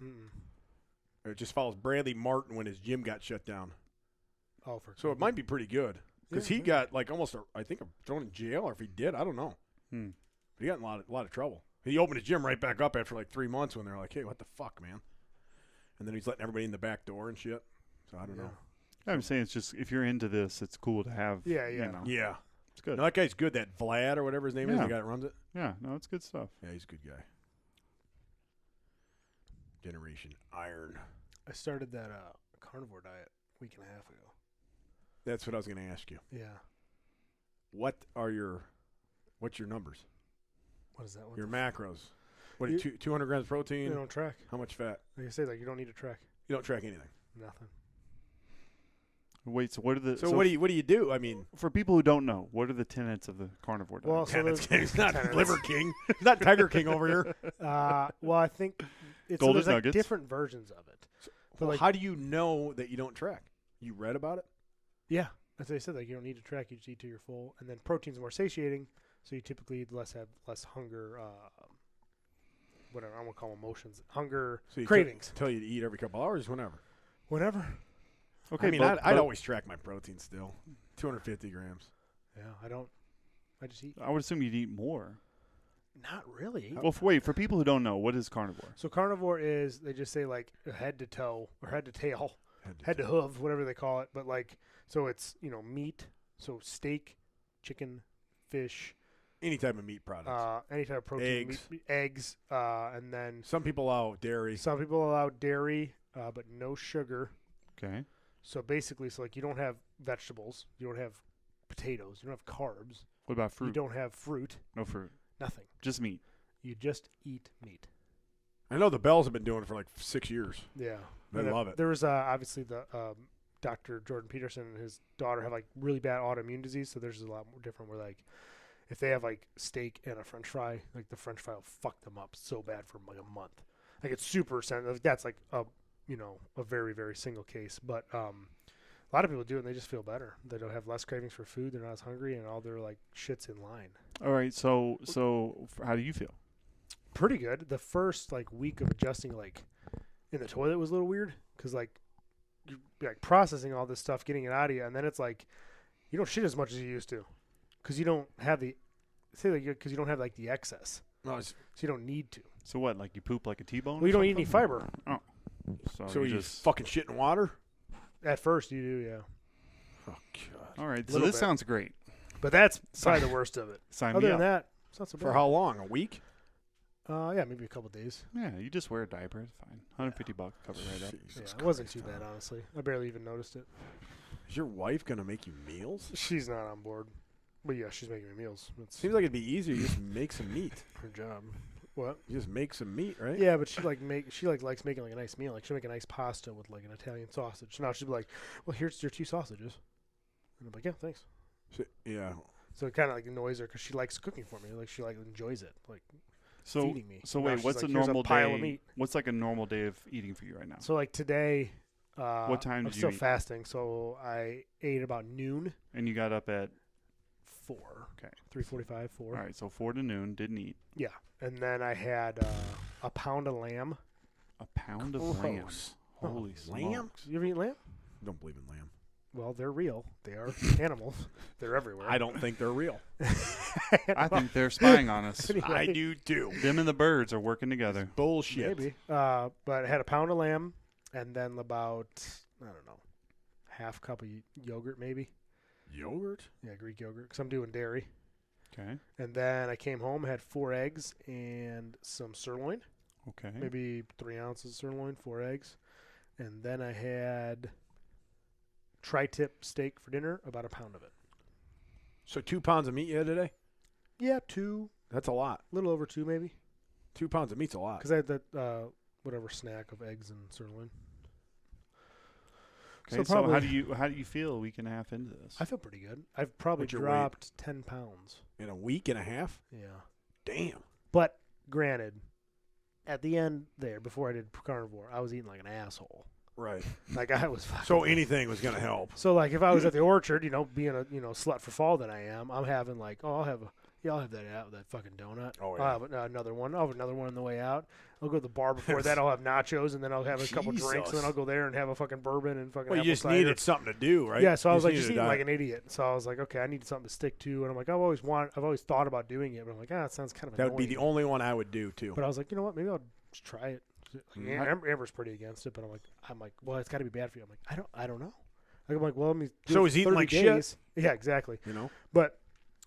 it just follows Bradley Martin when his gym got shut down. Oh, for So it might be pretty good because Yeah, he got like almost, I think, thrown in jail, or if he did, I don't know. Hmm. But he got in a lot of trouble. He opened his gym right back up after like 3 months when they're like, "Hey, what the fuck, man?" And then he's letting everybody in the back door and shit. So I don't know. I'm saying it's just if you're into this, it's cool to have. Yeah, You yeah. know, Yeah, it's good. no, that guy's good. That Vlad or whatever his name is, Yeah. the guy that runs it. Yeah, no, it's good stuff. Yeah, he's a good guy. Generation Iron. I started that carnivore diet a week and a half ago. That's what I was going to ask you. Yeah. What's your numbers? What is that? What Your the macros. What? 200 grams You protein. don't track. How much fat? Like I say, like you don't need to track. You don't track anything. Nothing. Wait, so what are the? So what do you do? I mean, for people who don't know, what are the tenets of the carnivore diet? Well, so Tenants there's- King. It's not tenants. Liver King. It's not Tiger King over here. Well, I think it's Golden there's like nuggets. different versions of it. But Well, like, how do you know that you don't track? You read about it? yeah, that's what I said. Like you don't need to track. You just eat till you're full, and then protein's more satiating, so you typically have less hunger. Whatever I'm gonna call them emotions, hunger, So you cravings. Tell you to eat every couple hours, whenever. Whenever. Okay, I mean, but- I'd but always track my protein still. 250 grams. Yeah, I don't. I just eat. I would assume you'd eat more. Not really. Well, wait, for people who don't know, what is carnivore? So carnivore is they just say like head to toe or head to tail, head to hoof, whatever they call it. But like, so it's meat, so steak, chicken, fish, Any type of meat products. any type of protein, Eggs. eggs, and then Some people allow dairy. some people allow dairy, but no sugar. Okay. So basically, like you don't have vegetables, you don't have potatoes, you don't have carbs, What about you fruit? don't have fruit, No fruit. nothing. Just meat. You just eat meat. I know the Bells have been doing it for like 6 years. Yeah, They And, love it. There was obviously the Dr. Jordan Peterson and his daughter have like really bad autoimmune disease, so there's a lot more different. Where like if they have like steak and a French fry, like the French fry will fuck them up so bad for like a month. Like it's super sensitive. That's like a very very single case, but a lot of people do it and they just feel better. They don't have less cravings for food. They're not as hungry, and all their like shit's in line. All right. So how do you feel? Pretty good. The first like week of adjusting like in the toilet was a little weird because like you're like processing all this stuff, getting it out of you, and then it's like you don't shit as much as you used to because you don't have because you don't have like the excess, No, so you don't need to. So what? Like you poop like a T-bone? Well, you don't eat any fiber. so you you just fucking shit in water? At first, you do, yeah. Oh, God. all right. So Little this bit. sounds great. But that's probably the worst of it. Sign Other me than up. that, it's not so bad. For how long? A week? Yeah, maybe a couple days. Yeah, you just wear a diaper. It's fine. $150 cover right up. Yeah, Jesus it wasn't Christ, too bad, Tom. honestly. I barely even noticed it. Is your wife going to make you meals? She's not on board. But yeah, she's making me meals. It's Seems like it'd be easier. You just make some meat. her job. What? You just make some meat, right? Yeah, but she likes making like a nice meal. Like she'll make a nice pasta with like an Italian sausage. Now she'll be like, "Well, here's your 2 sausages," and I'm like, "Yeah, thanks." Yeah. So it kind of like annoys her because she likes cooking for me. Like she like enjoys it, like So feeding me. so Now wait, she's what's like, a "Here's normal pile day? of meat." What's like a normal day of eating for you right now? So like today, What time I'm did you still eat? fasting. So I ate about noon, And you got up at 4. Okay. 3:45, 4. all right. So 4 to noon. Didn't eat. Yeah, and then I had a pound of lamb. A pound of lamb. Gross. Holy lamb? smokes. You ever eat lamb? Don't believe in lamb. Well, they're real. They are animals. They're everywhere. I don't think they're real. I think they're spying on us. Anyway, I do too. Them and the birds are working together. Bullshit. Maybe. But I had a pound of lamb and then about, I don't know, half cup of yogurt maybe. Yogurt? Yeah, Greek yogurt because I'm doing dairy. Okay. And then I came home, had 4 eggs and some sirloin, Okay. maybe 3 ounces of sirloin, 4 eggs. And then I had tri-tip steak for dinner, about a pound of it. So 2 pounds of meat you had today? Yeah, 2, That's a lot. a little over 2 maybe. 2 pounds of meat's a lot. Because I had that whatever snack of eggs and sirloin. Okay. So how do you feel a week and a half into this? I feel pretty good. I've probably What's your weight? dropped 10 pounds. In a week and a half? Yeah. Damn. But granted, at the end there, before I did carnivore, I was eating like an asshole. Right. Like I was fucking. So anything was going to help. So like if I was at the orchard, being a slut for fall that I am, I'm having like, I'll have Yeah, I'll have that out, that fucking donut. Oh, I'll yeah. have another one. I'll have another one on the way out. I'll go to the bar before that. I'll have nachos, and then I'll have a couple drinks, and then Jesus. I'll go there and have a fucking bourbon and fucking Well, you apple just cider. needed something to do, right? Yeah, so I was like needed just a eating like diet. an idiot. So I was like, okay, I need something to stick to, and I'm like, I've always thought about doing it, but I'm like, it sounds kind of That annoying. would be the only one I would do too. But I was like, you know what? Maybe I'll just try it. Mm-hmm. Amber's pretty against it, but I'm like, well, it's got to be bad for you. I'm like, I don't know. I'm like, well, let me. Do So it he's for eating 30 like shit? days. Yeah, exactly. You know, But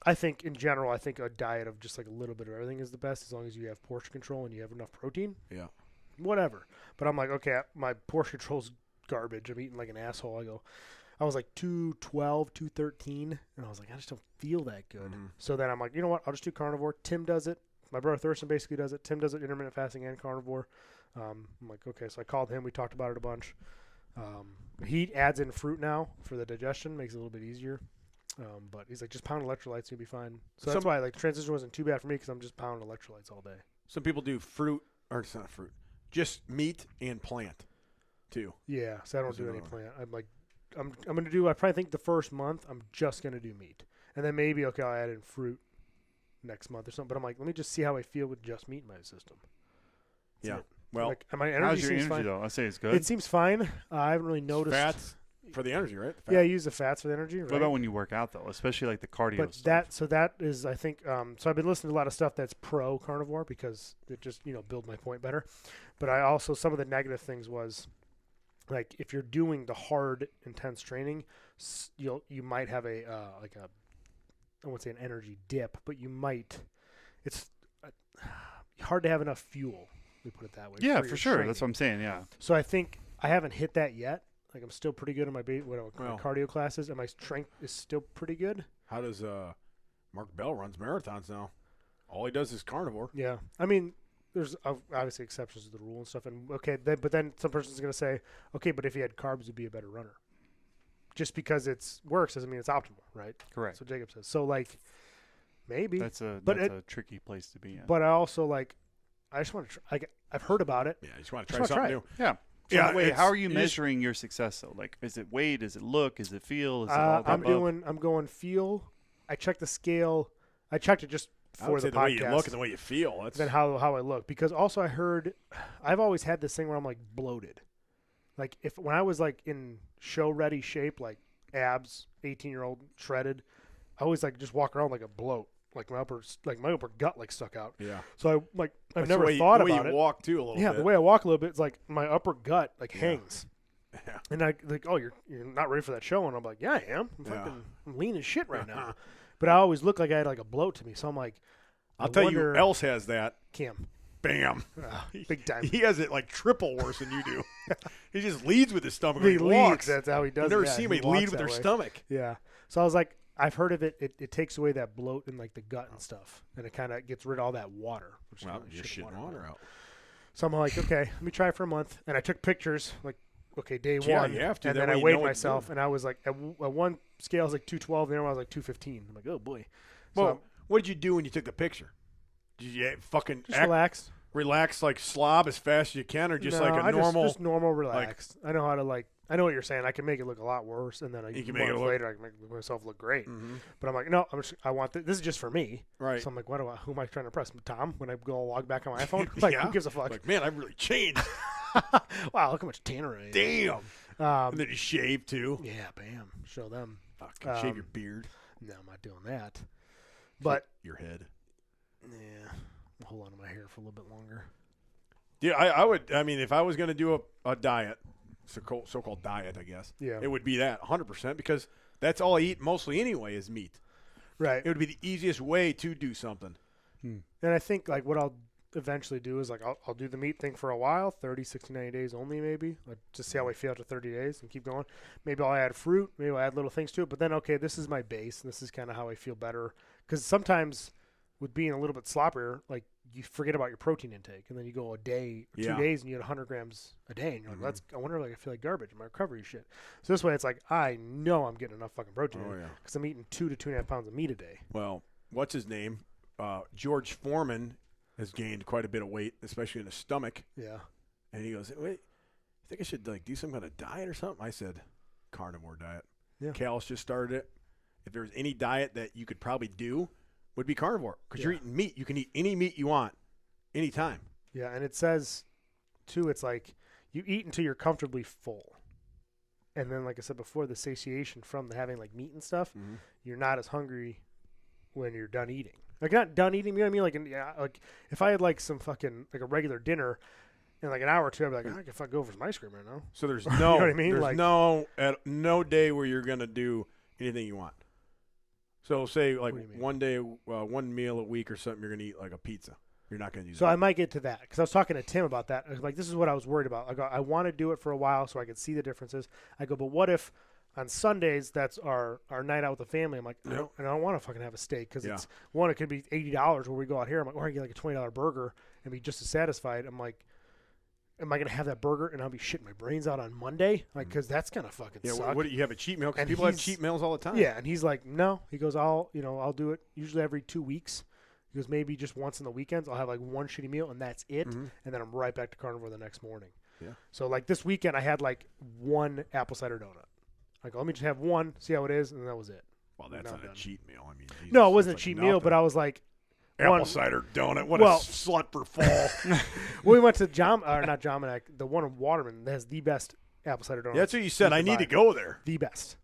I think in general, I think a diet of just like a little bit of everything is the best, as long as you have portion control and you have enough protein. Yeah. Whatever. But I'm like, okay, my portion control's garbage. I'm eating like an asshole. I was like 212, 213, and I was like, I just don't feel that good. Mhm. So then I'm like, you know what? I'll just do carnivore. Tim does it. My brother Thurston basically does it. Tim does it intermittent fasting and carnivore. I'm like, okay, so I called him. We talked about it a bunch. He adds in fruit now for the digestion, makes it a little bit easier. But he's like, just pound electrolytes, you'll be fine. So that's why like the transition wasn't too bad for me, because I'm just pounding electrolytes all day. Some people do fruit, or it's not fruit, just meat and plant, too. Yeah, so I don't That's do any another plant. I'm like, I'm gonna do. I probably think the first month I'm just gonna do meat, and then maybe I'll add in fruit next month or something. But I'm like, let me just see how I feel with just meat in my system. That's Yeah. it. Well, like, my energy How's your seems energy fine. though? I say it's good. It seems fine. I haven't really noticed. fats for the energy, right? The Yeah, I fat. use the fats for the energy. Right? What about when you work out though, especially like the cardio But stuff? that is, I think, so I've been listening to a lot of stuff that's pro carnivore, because it just, build my point better. But I also, some of the negative things was, like, if you're doing the hard, intense training, you might have I won't say an energy dip, but it's hard to have enough fuel. Let me put it that way. Yeah, your for sure. training. That's what I'm saying. Yeah. So I think I haven't hit that yet. Like, I'm still pretty good in my Well. cardio classes, and my strength is still pretty good. How does Mark Bell runs marathons now? All he does is carnivore. Yeah, I mean, there's obviously exceptions to the rule and stuff. And but then some person's going to say, okay, but if he had carbs, he'd be a better runner. Just because it works doesn't mean it's optimal, right? Correct. That's what Jacob says. So, like, maybe. That's a but a tricky place to be in. But I also, like, I just want to try. I've heard about it. Yeah, you just want to Just try wanna something try new. yeah. So Yeah, wait, how are you you just- measuring your success though? Like, is it weight? Is it look? Is it feel? Is it all the I'm above? I'm going feel. I checked the scale. I checked it just I for would the say the way you podcast. look and the way you feel. That's Than how I look, because also I've always had this thing where I'm like bloated. Like, when I was like in show ready shape, like abs, 18-year-old shredded, I always like just walk around like a bloat, like my upper gut like stuck out. yeah. So I've That's never the way, thought the way about you it. walk too a little Yeah, bit. the way I walk a little bit, it's like my upper gut like Yeah. hangs. Yeah. And I like, oh, you're not ready for that show, and I'm like, yeah, I am. I'm lean as shit right now. But I always look like I had like a bloat to me, so I'm like, I'll tell you wonder- who else has that. Cam, Bam. big time. He has it like triple worse than you do. He just leads with his stomach when He he leads. walks. That's how he does. I've never it. Yeah, seen he him lead walks with that their way. stomach. Yeah. So I was like, I've heard of it. It takes away that bloat in like the gut and stuff, and it kind of gets rid of all that water. Which is Well, really you're shitty shitting water out. So I'm like, okay, let me try it for a month, and I took pictures. Like, okay, day Yeah, one, you have to. and That then way I you weighed know what to myself, do. and I was like, at one scale I was like 212, and the other one I was like 215. I'm like, oh boy. So Well, what did you do when you took the picture? Did you fucking just relax. relax like slob as fast as you can, or just No, like a I normal? just normal relaxed. I know how to I know what you're saying. I can make it look a lot worse, and then You can a make it month look- later I can make myself look great. Mhm. But I'm like, no, I want this is just for me. Right. So I'm like, who am I trying to impress? Tom, when I go log back on my iPhone? Like, Yeah. who gives a fuck? Like, man, I've really changed. Wow, look how much tanner I am. Damn. And then you shave too. Yeah, bam. Show them. Fucking shave your beard. No, I'm not doing that. But Your head. yeah, I'll hold on to my hair for a little bit longer. Yeah, I would. I mean, if I was going to do a diet, so-called diet, I guess, Yeah. it would be that 100% because that's all I eat mostly anyway is meat. Right. It would be the easiest way to do something. And I think like what I'll eventually do is like I'll do the meat thing for a while, 30, 60, 90 days only maybe, like, just see how I feel after 30 days and keep going. Maybe I'll add fruit, maybe I'll add little things to it, but then, okay, this is my base, and this is kind of how I feel better. Because sometimes with being a little bit sloppier, like you forget about your protein intake, and then you go a day or 2 Yeah. days and you get 100 grams a day, and you're like, I wonder if I feel like garbage in my recovery shit. So this way it's like, I know I'm getting enough fucking protein Oh, yeah. because I'm eating 2 to 2.5 pounds of meat a day. Well, what's his name? George Foreman has gained quite a bit of weight, especially in his stomach. Yeah. And he goes, "Wait, you think I should like do some kind of diet or something?" I said, "Carnivore diet." Yeah. Cal's just started it. If there's any diet that you could probably do would be carnivore because Yeah. you're eating meat. You can eat any meat you want, anytime. Yeah, and it says, too, it's like you eat until you're comfortably full. And then, like I said before, the satiation from the having, like, meat and stuff, you're not as hungry when you're done eating. Like, not done eating, you know what I mean? Like if I had, like, some fucking, like, a regular dinner in, like, an hour or two, I'd be like, I can fucking go for some ice cream right now. So there's You know what I mean? There's Like- no day where you're gonna do anything you want. So say like What do you mean? one day, one meal a week or something, you're gonna eat like a pizza. You're not gonna do So that. I might get to that because I was talking to Tim about that. I was like, this is what I was worried about. I go, I want to do it for a while so I could see the differences. I go, but what if on Sundays that's our night out with the family? I'm like, I don't want to fucking have a steak because Yeah. it's one, it could be $80 where we go out here. I'm like, or I get like a $20 burger and be just as satisfied. I'm like, am I gonna have that burger and I'll be shitting my brains out on Monday? Like, because that's gonna fucking yeah. suck. What do you have a cheat meal? 'Cause And people have he's- cheat meals all the time. Yeah, and he's like, no. He goes, I'll do it usually every 2 weeks. He goes, maybe just once in the weekends. I'll have like one shitty meal and that's it, and then I'm right back to carnivore the next morning. Yeah. So like this weekend, I had like one apple cider donut. Like, let me just have one, see how it is, and that was it. Well, that's Now not I'm a done. cheat meal. I mean, Jesus, No, it wasn't a that's cheat like meal, but nothing. I was like, apple one- cider donut. What Well- a slut for fall. well, we went to not Jominic, the one in Waterman that has the best apple cider donut. That's what you said. I You can need to buy. go there. The best.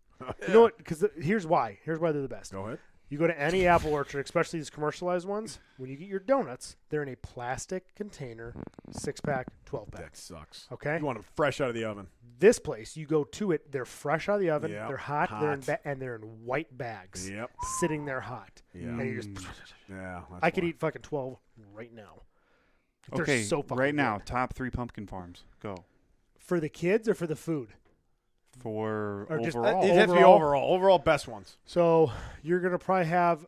You know what? Because here's why. Here's why they're the best. Go ahead. You go to any apple orchard, especially these commercialized ones, when you get your donuts, they're in a plastic container, 6-pack, 12-pack. That sucks. Okay? You want them fresh out of the oven. This place, you go to it, they're fresh out of the oven, Yep, they're hot, hot. and they're in white bags, Yep. sitting there hot. Yeah. And you just, Yeah. that's I could why. eat fucking 12 right now. They're Okay, so fucking right now, good. top 3 pumpkin farms. Go. For the kids or for the food? For Or just- overall. It has to be Overall- overall. Overall best ones. So you're going to probably have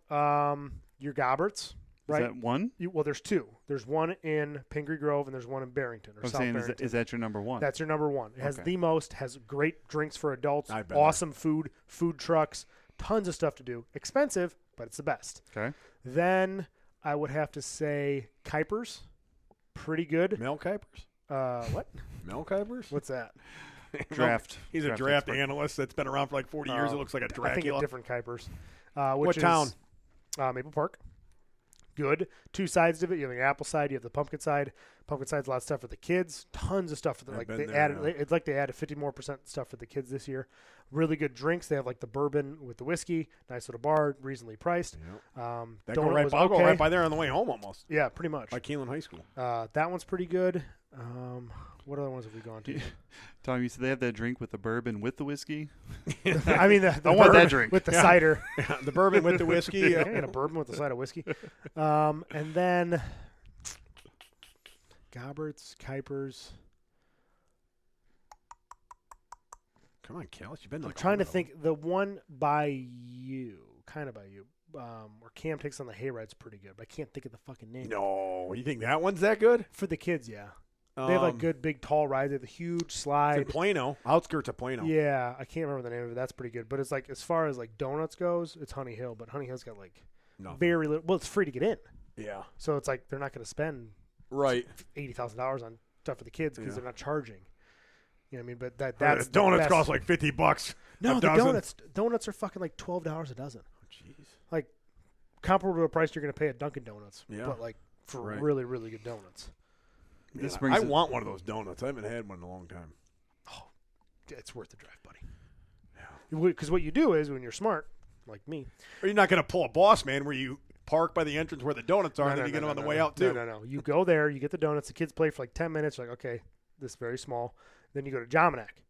your Gobberts, Is right? that one? Well, there's two. There's one in Pingree Grove and there's one in Barrington or I'm South saying, Barrington. is that your number one? That's your number one. It has Okay. the most, has great drinks for adults, I've been awesome food trucks, tons of stuff to do. Expensive, but it's the best. Okay. Then I would have to say Kuipers, pretty good. Mel Kuipers? What? Mel Kuipers? What's that? Draft. He's a draft analyst that's been around for like 40 years. It looks like a I think Dracula. a different Kuipers. What Which town? is Maple Park. Good. Two sides of it. You have the apple side. You have the pumpkin side. Pumpkin side's a lot of stuff for the kids. Tons of stuff for the I've like. been They there, added. yeah. It's like they added 50 more % stuff for the kids this year. Really good drinks. They have like the bourbon with the whiskey. Nice little bar, reasonably priced. That Donut go right, was I'll go okay. right by there on the way home almost. Yeah, pretty much. Like Keelan High School. That one's pretty good. What other ones have we gone to? Tom, you said they have that drink with the bourbon with the whiskey? I mean, the I want that bourbon drink. with the Yeah. cider. The bourbon with the whiskey. Yeah, I got a bourbon with the side of whiskey. And then Gobberts, Kuipers. Come on, Callis. You've been I'm like trying to 100 of them. think. The one by you, kind of by you, where Cam takes on the hayride's pretty good, but I can't think of the fucking name. No, you think that one's that good? For the kids, yeah. They have like good big tall rides. They have the huge It's in slide. Plano, outskirts of Plano. Yeah, I can't remember the name of it. That's pretty good. But it's like as far as like donuts goes, it's Honey Hill. But Honey Hill's got like Nothing. very little. Well, it's free to get in, Yeah. so it's like they're not going to spend Right. $80,000 on stuff for the kids because Yeah. they're not charging. You know what I mean? But that's That's the donuts best. cost like $50. No, a the dozen. donuts are fucking like $12 a dozen. Jeez. Like comparable to a price you're going to pay at Dunkin' Donuts. Yeah. But like for Right. really, really good donuts. This Man, brings I it- want one of those donuts. I haven't had one in a long time. It's worth the drive, buddy. Because what you do is when you're smart, like me. Or you're not going to pull a boss man where you park by the entrance where the donuts are and then you get them on the way out too. No. You go there, you get the donuts. The kids play for like 10 minutes. You're like, okay, this is very small. Then you go to Jominic.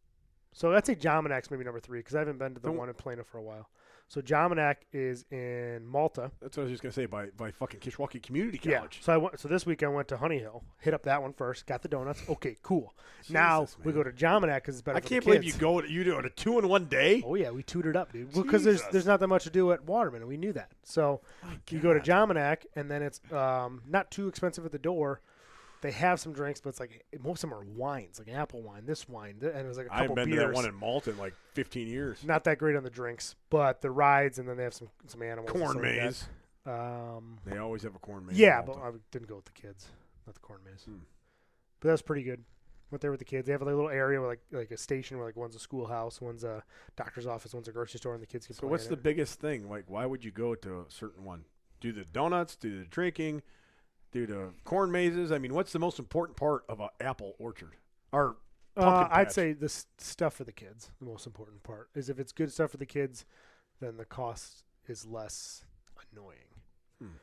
So I'd say Jominac's maybe number 3 because I haven't been to the one in Plano for a while. So Jominic is in Malta. That's what I was just going to say by fucking Kishwaukee Community Yeah. College. So this week I went to Honey Hill, hit up that one first, got the donuts. Okay, cool. Now Jesus, we man. go to Jominic because it's better I for can't the believe kids. you do it a 2 in 1 day. Oh yeah, we tutored up, dude. Because there's not that much to do at Waterman, and we knew that. So you go to Jominic, and then it's not too expensive at the door. They have some drinks, but it's like most of them are wines, like apple wine, this wine, and it was like a I haven't couple been beers. to that one in Malta in like 15 years. Not that great on the drinks, but the rides, and then they have some animals. and Corn stuff like that. maze. Um, They always have a corn maze. yeah, in but Malta. I didn't go with the kids, not the corn maze. Hmm. But that was pretty good. Went there with the kids. They have a little area where like a station where like one's a schoolhouse, one's a doctor's office, one's a grocery store, and the kids can So play what's in the it. biggest thing? Like, why would you go to a certain one? Do the donuts, do the drinking, do the corn mazes. I mean, what's the most important part of an apple orchard? Or pumpkin I'd patch? say the stuff for the kids. The most important part is if it's good stuff for the kids, then the cost is less annoying.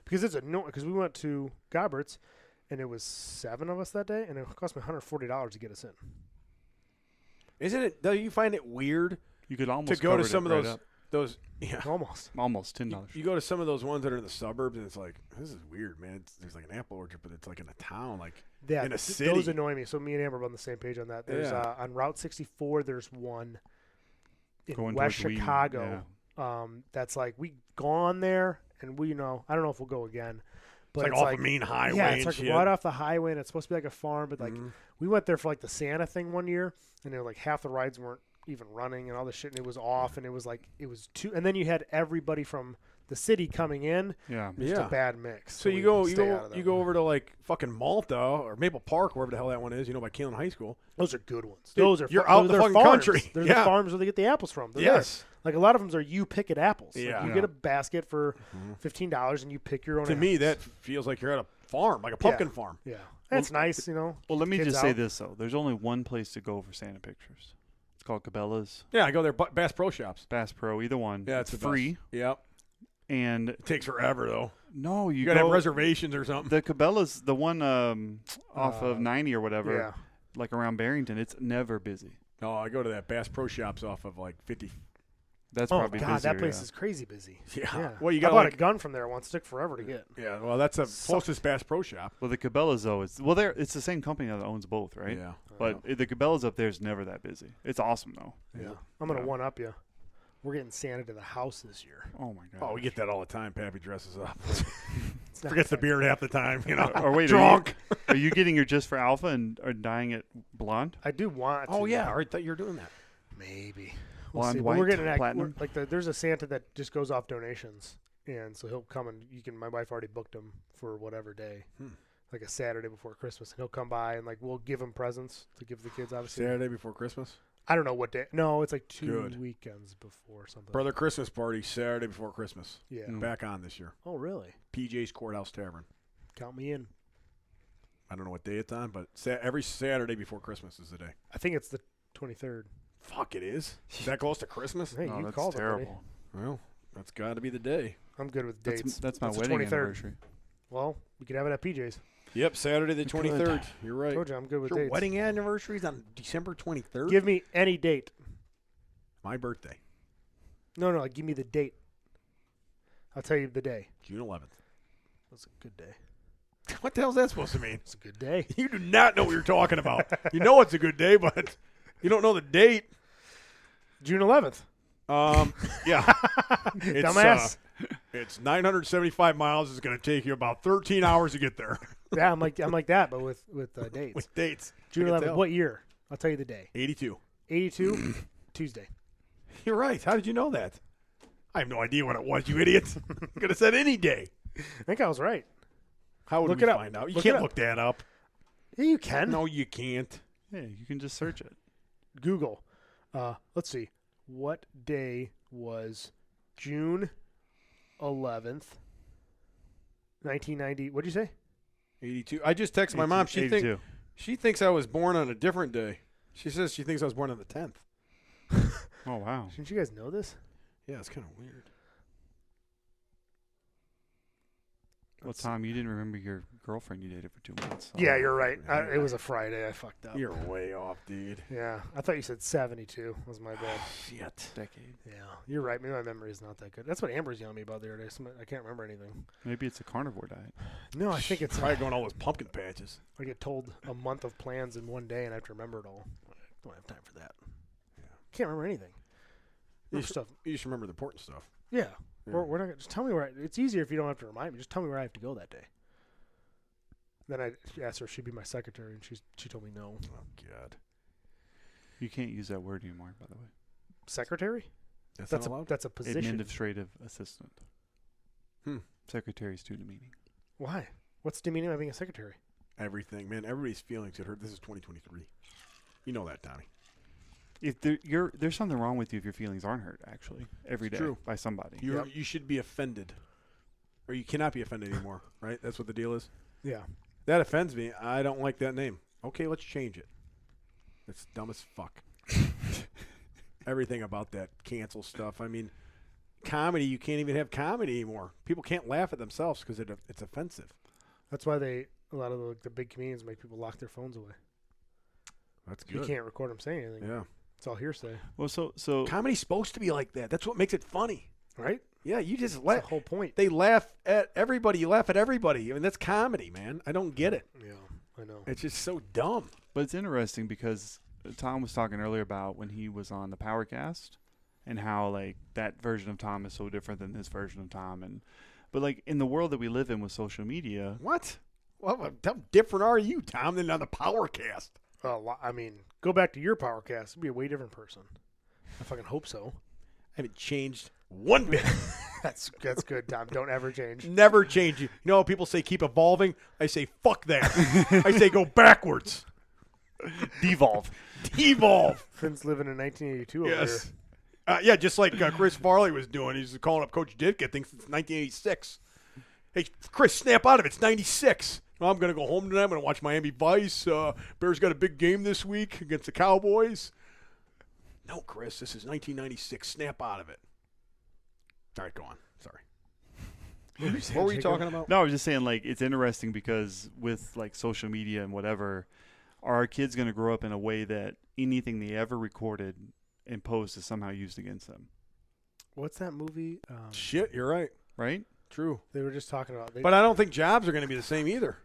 Because it's annoying. Because we went to Gobert's, and it was 7 of us that day, and it cost me $140 to get us in. Isn't it? Do you find it weird You could almost to go to covered some it of right those? up. Those yeah. Almost. Almost $10. You go to some of those ones that are in the suburbs, and it's like, this is weird, man. There's like an apple orchard, but it's like in a town, like Yeah, in a city. those annoy me. So me and Amber are on the same page on that. There's Yeah. on Route 64. There's one in Going West towards Wheaton, Chicago. That's like we gone there, and we I don't know if we'll go again. But It's like off a main highway Yeah, and it's like shit. right off the highway, and it's supposed to be like a farm. But like Mm-hmm. we went there for like the Santa thing one year, and it was like half the rides weren't even running, and all this shit, and it was off, and it was too. And then you had everybody from the city coming in. Yeah. Just Yeah. a bad mix. So we you go stay out of that you go one. over to like fucking Malta or Maple Park, wherever the hell that one is, by Kalen High School. Those are good ones. Dude, Those are you're fa- out in the they're fucking farms. country. They're Yeah. the farms where they get the apples from. They're Yes. there. Like a lot of them are you pick it apples. Like, Yeah. you get a basket for $15 and you pick your own. To apples. me, that feels like you're at a farm, like a pumpkin farm. Yeah, that's nice. Well, let me kids just say out. this, though. There's only one place to go for Santa pictures. It's called Cabela's, Yeah, I go there, Bass Pro Shops. Bass Pro, either one. Yeah, it's the best. free. Yep. And It takes forever though. no, you You gotta go have reservations or something. the Cabela's, the one off of 90 or whatever, Yeah, like around Barrington. It's never busy. No, I go to that Bass Pro Shops off of like 50. That's oh probably god, busier, that place yeah. is crazy busy. Yeah. Well, you I got bought like a gun from there once. It took forever to get. yeah. Well, that's the closest Bass Pro Shop. Well, the Cabela's though, it's it's the same company that owns both, right? Yeah. But the Cabela's up there is never that busy. It's awesome though. Yeah, I'm gonna Yeah. one up you. We're getting Santa to the house this year. Oh my god. Oh, we get that all the time. Pappy dresses up. It's not Forgets the that- beard half the time. Or wait, drunk. Are you getting your just for alpha and are dyeing it blonde? I do want. Oh to, yeah, I thought you were doing that. maybe. Blonde, see. But white, we're getting platinum? there's a Santa that just goes off donations, and so he'll come and my wife already booked him for whatever day, like a Saturday before Christmas, and he'll come by and like we'll give him presents to give the kids. Obviously, Saturday before Christmas. I don't know what day. No, it's like 2 Good. weekends before something. Brother Christmas party Saturday before Christmas. Yeah. Back on this year. Oh really? PJ's Courthouse Tavern. Count me in. I don't know what day it's on, but every Saturday before Christmas is the day. I think it's the 23rd. Fuck, it is. Is that close to Christmas? Hey, No, you that's called it, buddy. terrible. Well, that's got to be the day. I'm good with dates. That's my the wedding 23rd. anniversary. Well, we could have it at PJ's. Yep, Saturday the 23rd. You're right. Told you I'm good with Your dates. wedding anniversary is on December 23rd? Give me any date. My birthday, No, give me the date. I'll tell you the day. June 11th. That's a good day. What the hell's that supposed to mean? It's a good day. You do not know what you're talking about. You know it's a good day, but you don't know the date. June 11th. Yeah. It's, Dumbass. It's 975 miles. It's going to take you about 13 hours to get there Yeah, I'm like that, but with dates. with dates. June I can 11th. tell. What year? I'll tell you the day. 82. 82, Tuesday. You're right. How did you know that? I have no idea what it was, you idiot. Could have said any day. I think I was right. How would Look we it up. find out? You Look it can't up. look that up. Yeah, you can. No, you can't. Yeah, you can just search it. Google. Let's see. What day was June 11th, 1990? What'd you say? 82. I just texted my mom. She 82. thinks I was born on a different day. She says she thinks I was born on the 10th. Oh wow. Didn't you guys know this? Yeah, it's kind of weird. Well, Tom, you didn't remember your girlfriend you dated for 2 months. Yeah, you're right. It was a Friday. I fucked up. You're way off, dude. Yeah, I thought you said 72 was my bad. Shit. Decade. Yeah, you're right. Maybe my memory's not that good. That's what Amber's yelling at me about the other day. I can't remember anything. Maybe it's a carnivore diet. No, I think it's Probably going all those pumpkin patches. I get told a month of plans in one day and I have to remember it all. I don't have time for that. Can't remember anything. You Remember should, stuff. you should remember the important stuff. Yeah. Yeah. We're not gonna, just tell me where. It's easier if you don't have to remind me. Just tell me where I have to go that day. Then I asked her if she'd be my secretary, and she told me no. Oh, God. You can't use that word anymore, by the way. Secretary? That's That's not allowed? a position. Administrative assistant. Hmm. Secretary student meeting. Why? What's the meaning of being a secretary? Everything. Man, everybody's feelings get hurt. This is 2023. You know that, Tommy. If there's something wrong with you if your feelings aren't hurt, actually, every day true. by somebody. You should be offended. or you cannot be offended anymore, right? That's what the deal is. Yeah. That offends me. I don't like that name. Okay, let's change it. It's dumb as fuck. Everything about that cancel stuff. I mean, comedy, you can't even have comedy anymore. People can't laugh at themselves because it's offensive. That's why a lot of the big comedians make people lock their phones away. That's You good. can't record them saying anything. Yeah. It's all hearsay. Well, so Comedy's supposed to be like that. That's what makes it funny. Right? Yeah, you just That's laugh. the whole point. They laugh at everybody. You laugh at everybody. I mean, that's comedy, man. I don't get it. Yeah, I know. It's just so dumb. But it's interesting because Tom was talking earlier about when he was on the Powercast and how like that version of Tom is so different than this version of Tom. But like in the world that we live in with social media, What? Well, how different are you, Tom, than on the Powercast? I mean, go back to your Powercast. It'd be a way different person. I fucking hope so. I haven't changed one bit. That's good, Tom. Don't ever change. Never change. You know, people say keep evolving. I say fuck that. I say go backwards. devolve. Devolve. Finn's living in 1982 over Yes. Yeah, just like Chris Farley was doing. He's calling up Coach Ditka, thinks it's 1986. Hey, Chris, snap out of it. It's 96. Well, I'm going to go home tonight. I'm going to watch Miami Vice. Bears got a big game this week against the Cowboys. No, Chris, this is 1996. Snap out of it. All right, go on. Sorry. here. What were you talking about? No, I was just saying like it's interesting because with like social media and whatever, are our kids going to grow up in a way that anything they ever recorded and post is somehow used against them? What's that movie? Shit, you're right. Right? True. They were just talking about. But I don't think jobs are going to be the same either.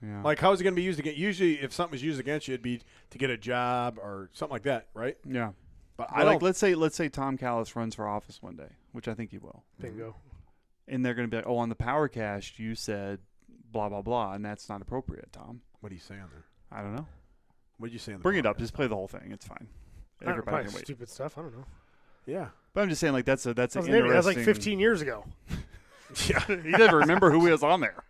Yeah. Like, how is it going to be used against? Usually, if something was used against you, it'd be to get a job or something like that, right? yeah. But Well, I like don't. let's say Tom Callis runs for office one day, which I think he will. Bingo. And they're going to be like, "Oh, on the Powercast, you said blah blah blah, and that's not appropriate, Tom." What do you say on there? I don't know. What did you say on the Bring it up. podcast? Just play the whole thing. It's fine. I don't know, Everybody probably can wait. stupid stuff. I don't know. Yeah. But I'm just saying, like that's an That was, interesting. that was like 15 years ago. Yeah. He doesn't remember who he was on there.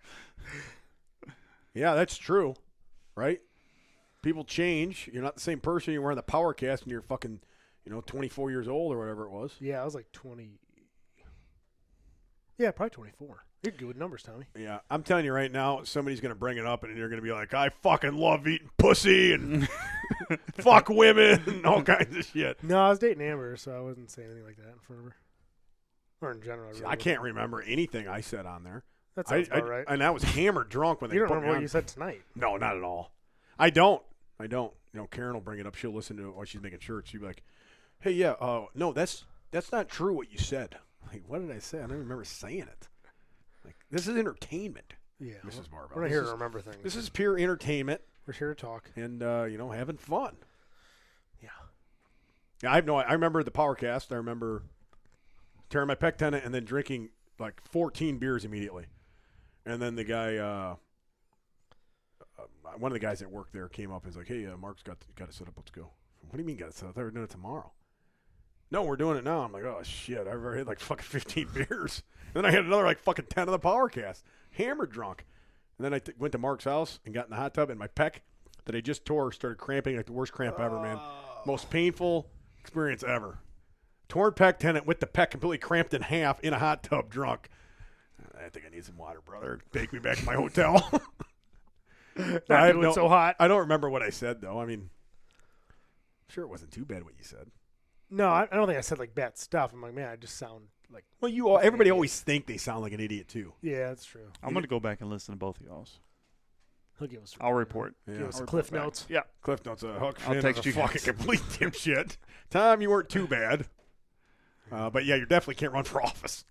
Yeah, that's true. Right? People change. You're not the same person you were on the Powercast when you're fucking, 24 years old or whatever it was. Yeah, I was like 20. Yeah, probably 24. You're good with numbers, Tommy. Yeah, I'm telling you right now, somebody's going to bring it up and you're going to be like, I fucking love eating pussy and fuck women and all kinds of shit. No, I was dating Amber, so I wasn't saying anything like that in front of her. Or in general. really I can't remember anything I said on there. That sounds about right. And I was hammered drunk when they You don't put remember me what on. you said tonight. No, not at all. I don't. Karen will bring it up. She'll listen to it while she's making shirts. She'll be like, hey, yeah, no, that's not true what you said. Like, what did I say? I don't remember saying it. Like, this is entertainment, Yeah. Mrs. Marble. We're not here to remember things. This is pure entertainment We're here to talk. and, having fun. Yeah. Yeah, I remember the Powercast. I remember tearing my pec tendon and then drinking like 14 beers immediately. And then the guy, one of the guys that worked there came up and was like, hey, Mark's got to set up. Let's go. What do you mean got to set up? I thought we were doing it tomorrow. No, we're doing it now. I'm like, oh, shit. I've already had like fucking 15 beers. And then I had another like fucking 10 on the Powercast. Hammered drunk. And then I went to Mark's house and got in the hot tub and my pec that I just tore started cramping like the worst cramp ever, man. Most painful experience ever. Torn pec tendon with the pec completely cramped in half in a hot tub drunk. I think I need some water, brother. Take me back to my hotel. Not doing so hot. I don't remember what I said, though. I mean, I'm sure it wasn't too bad what you said. No, I don't think I said like bad stuff. I'm like, man, I just sound like. Well, everybody always think they sound like an idiot, too. Yeah, that's true. I'm going to go back and listen to both of y'all's. He'll give us. I'll report. Yeah. Give us I'll Cliff report back. Notes. Yeah. Cliff Notes, Huck I'll Finn text is a you fucking guys. complete dipshit. Tom, you weren't too bad. But, yeah, you definitely can't run for office.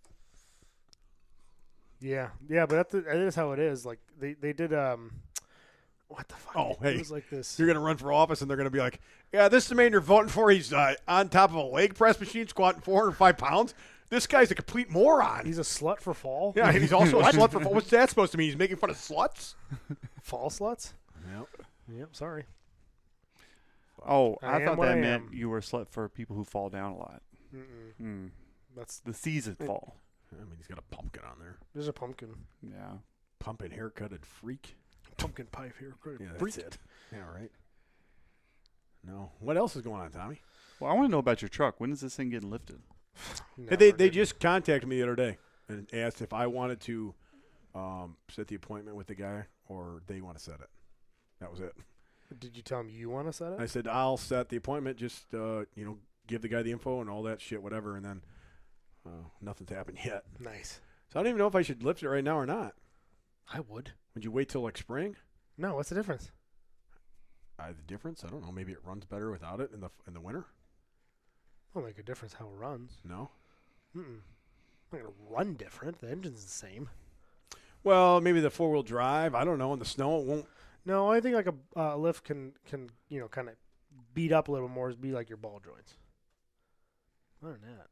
Yeah, but that is how it is. Like they did. What the fuck? Oh, hey. It was like this. You're going to run for office, and they're going to be like, yeah, this is the man you're voting for. He's on top of a leg press machine squatting 405 pounds. This guy's a complete moron. He's a slut for fall. Yeah, and he's also a slut for – what's that supposed to mean? He's making fun of sluts? Fall sluts. Yep. Yep. Sorry. Oh, I I am thought what that I meant am. you were a slut for people who fall down a lot. Mm-mm. That's The season fall. I mean, he's got a pumpkin on there. there's a pumpkin. Yeah. Pumpkin haircutted freak. Pumpkin pie here. Yeah, that's Freak. it. Yeah, right. No. What else is going on, Tommy? Well, I want to know about your truck. When is this thing getting lifted? Hey, they just contacted me the other day. and asked if I wanted to set the appointment with the guy or they want to set it. That was it. Did you tell him you want to set it? I said, I'll set the appointment, just, give the guy the info and all that shit, whatever, and then nothing's happened yet. Nice. So I don't even know if I should lift it right now or not. I would. Would you wait till, like, spring? No, what's the difference? The difference? I don't know. Maybe it runs better without it in the winter? Won't make a difference how it runs. No? Mm-mm. Not going to run different. The engine's the same. Well, maybe the four-wheel drive. I don't know. In the snow, it won't. No, I think like a lift can kind of beat up a little more, is be like your ball joints. Other than that.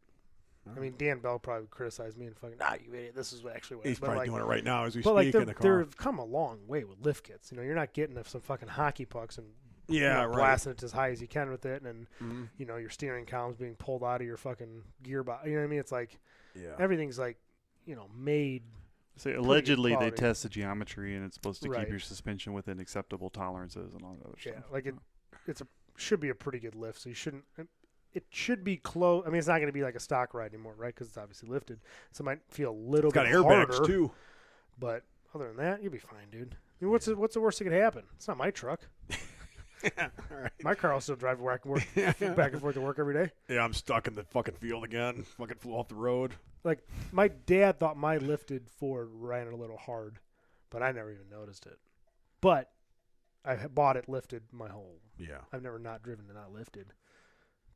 I mean, Dan Bell probably criticized me and fucking, you idiot. This is actually what He's but probably like, doing it right now as we but speak like in the car. they've come a long way with lift kits. You're not getting some fucking hockey pucks and Right. blasting it as high as you can with it, and Mhm. your steering column's being pulled out of your fucking gearbox. You know what I mean? It's like everything's like made. So allegedly they quality. test the geometry and it's supposed to Right. keep your suspension within acceptable tolerances and all that other Yeah, stuff. like should be a pretty good lift. So you shouldn't. It should be close. I mean, it's not going to be like a stock ride anymore, right? Because it's obviously lifted, so it might feel a little It's got bit airbags, harder. too. But other than that, you'll be fine, dude. I mean, what's the worst that could happen? It's not my truck. All right. My car will still drive back and forth to work every day. Yeah, I'm stuck in the fucking field again. Fucking flew off the road. Like, my dad thought my lifted Ford ran a little hard, but I never even noticed it. But I bought it lifted my whole. Yeah. I've never not driven to not lifted.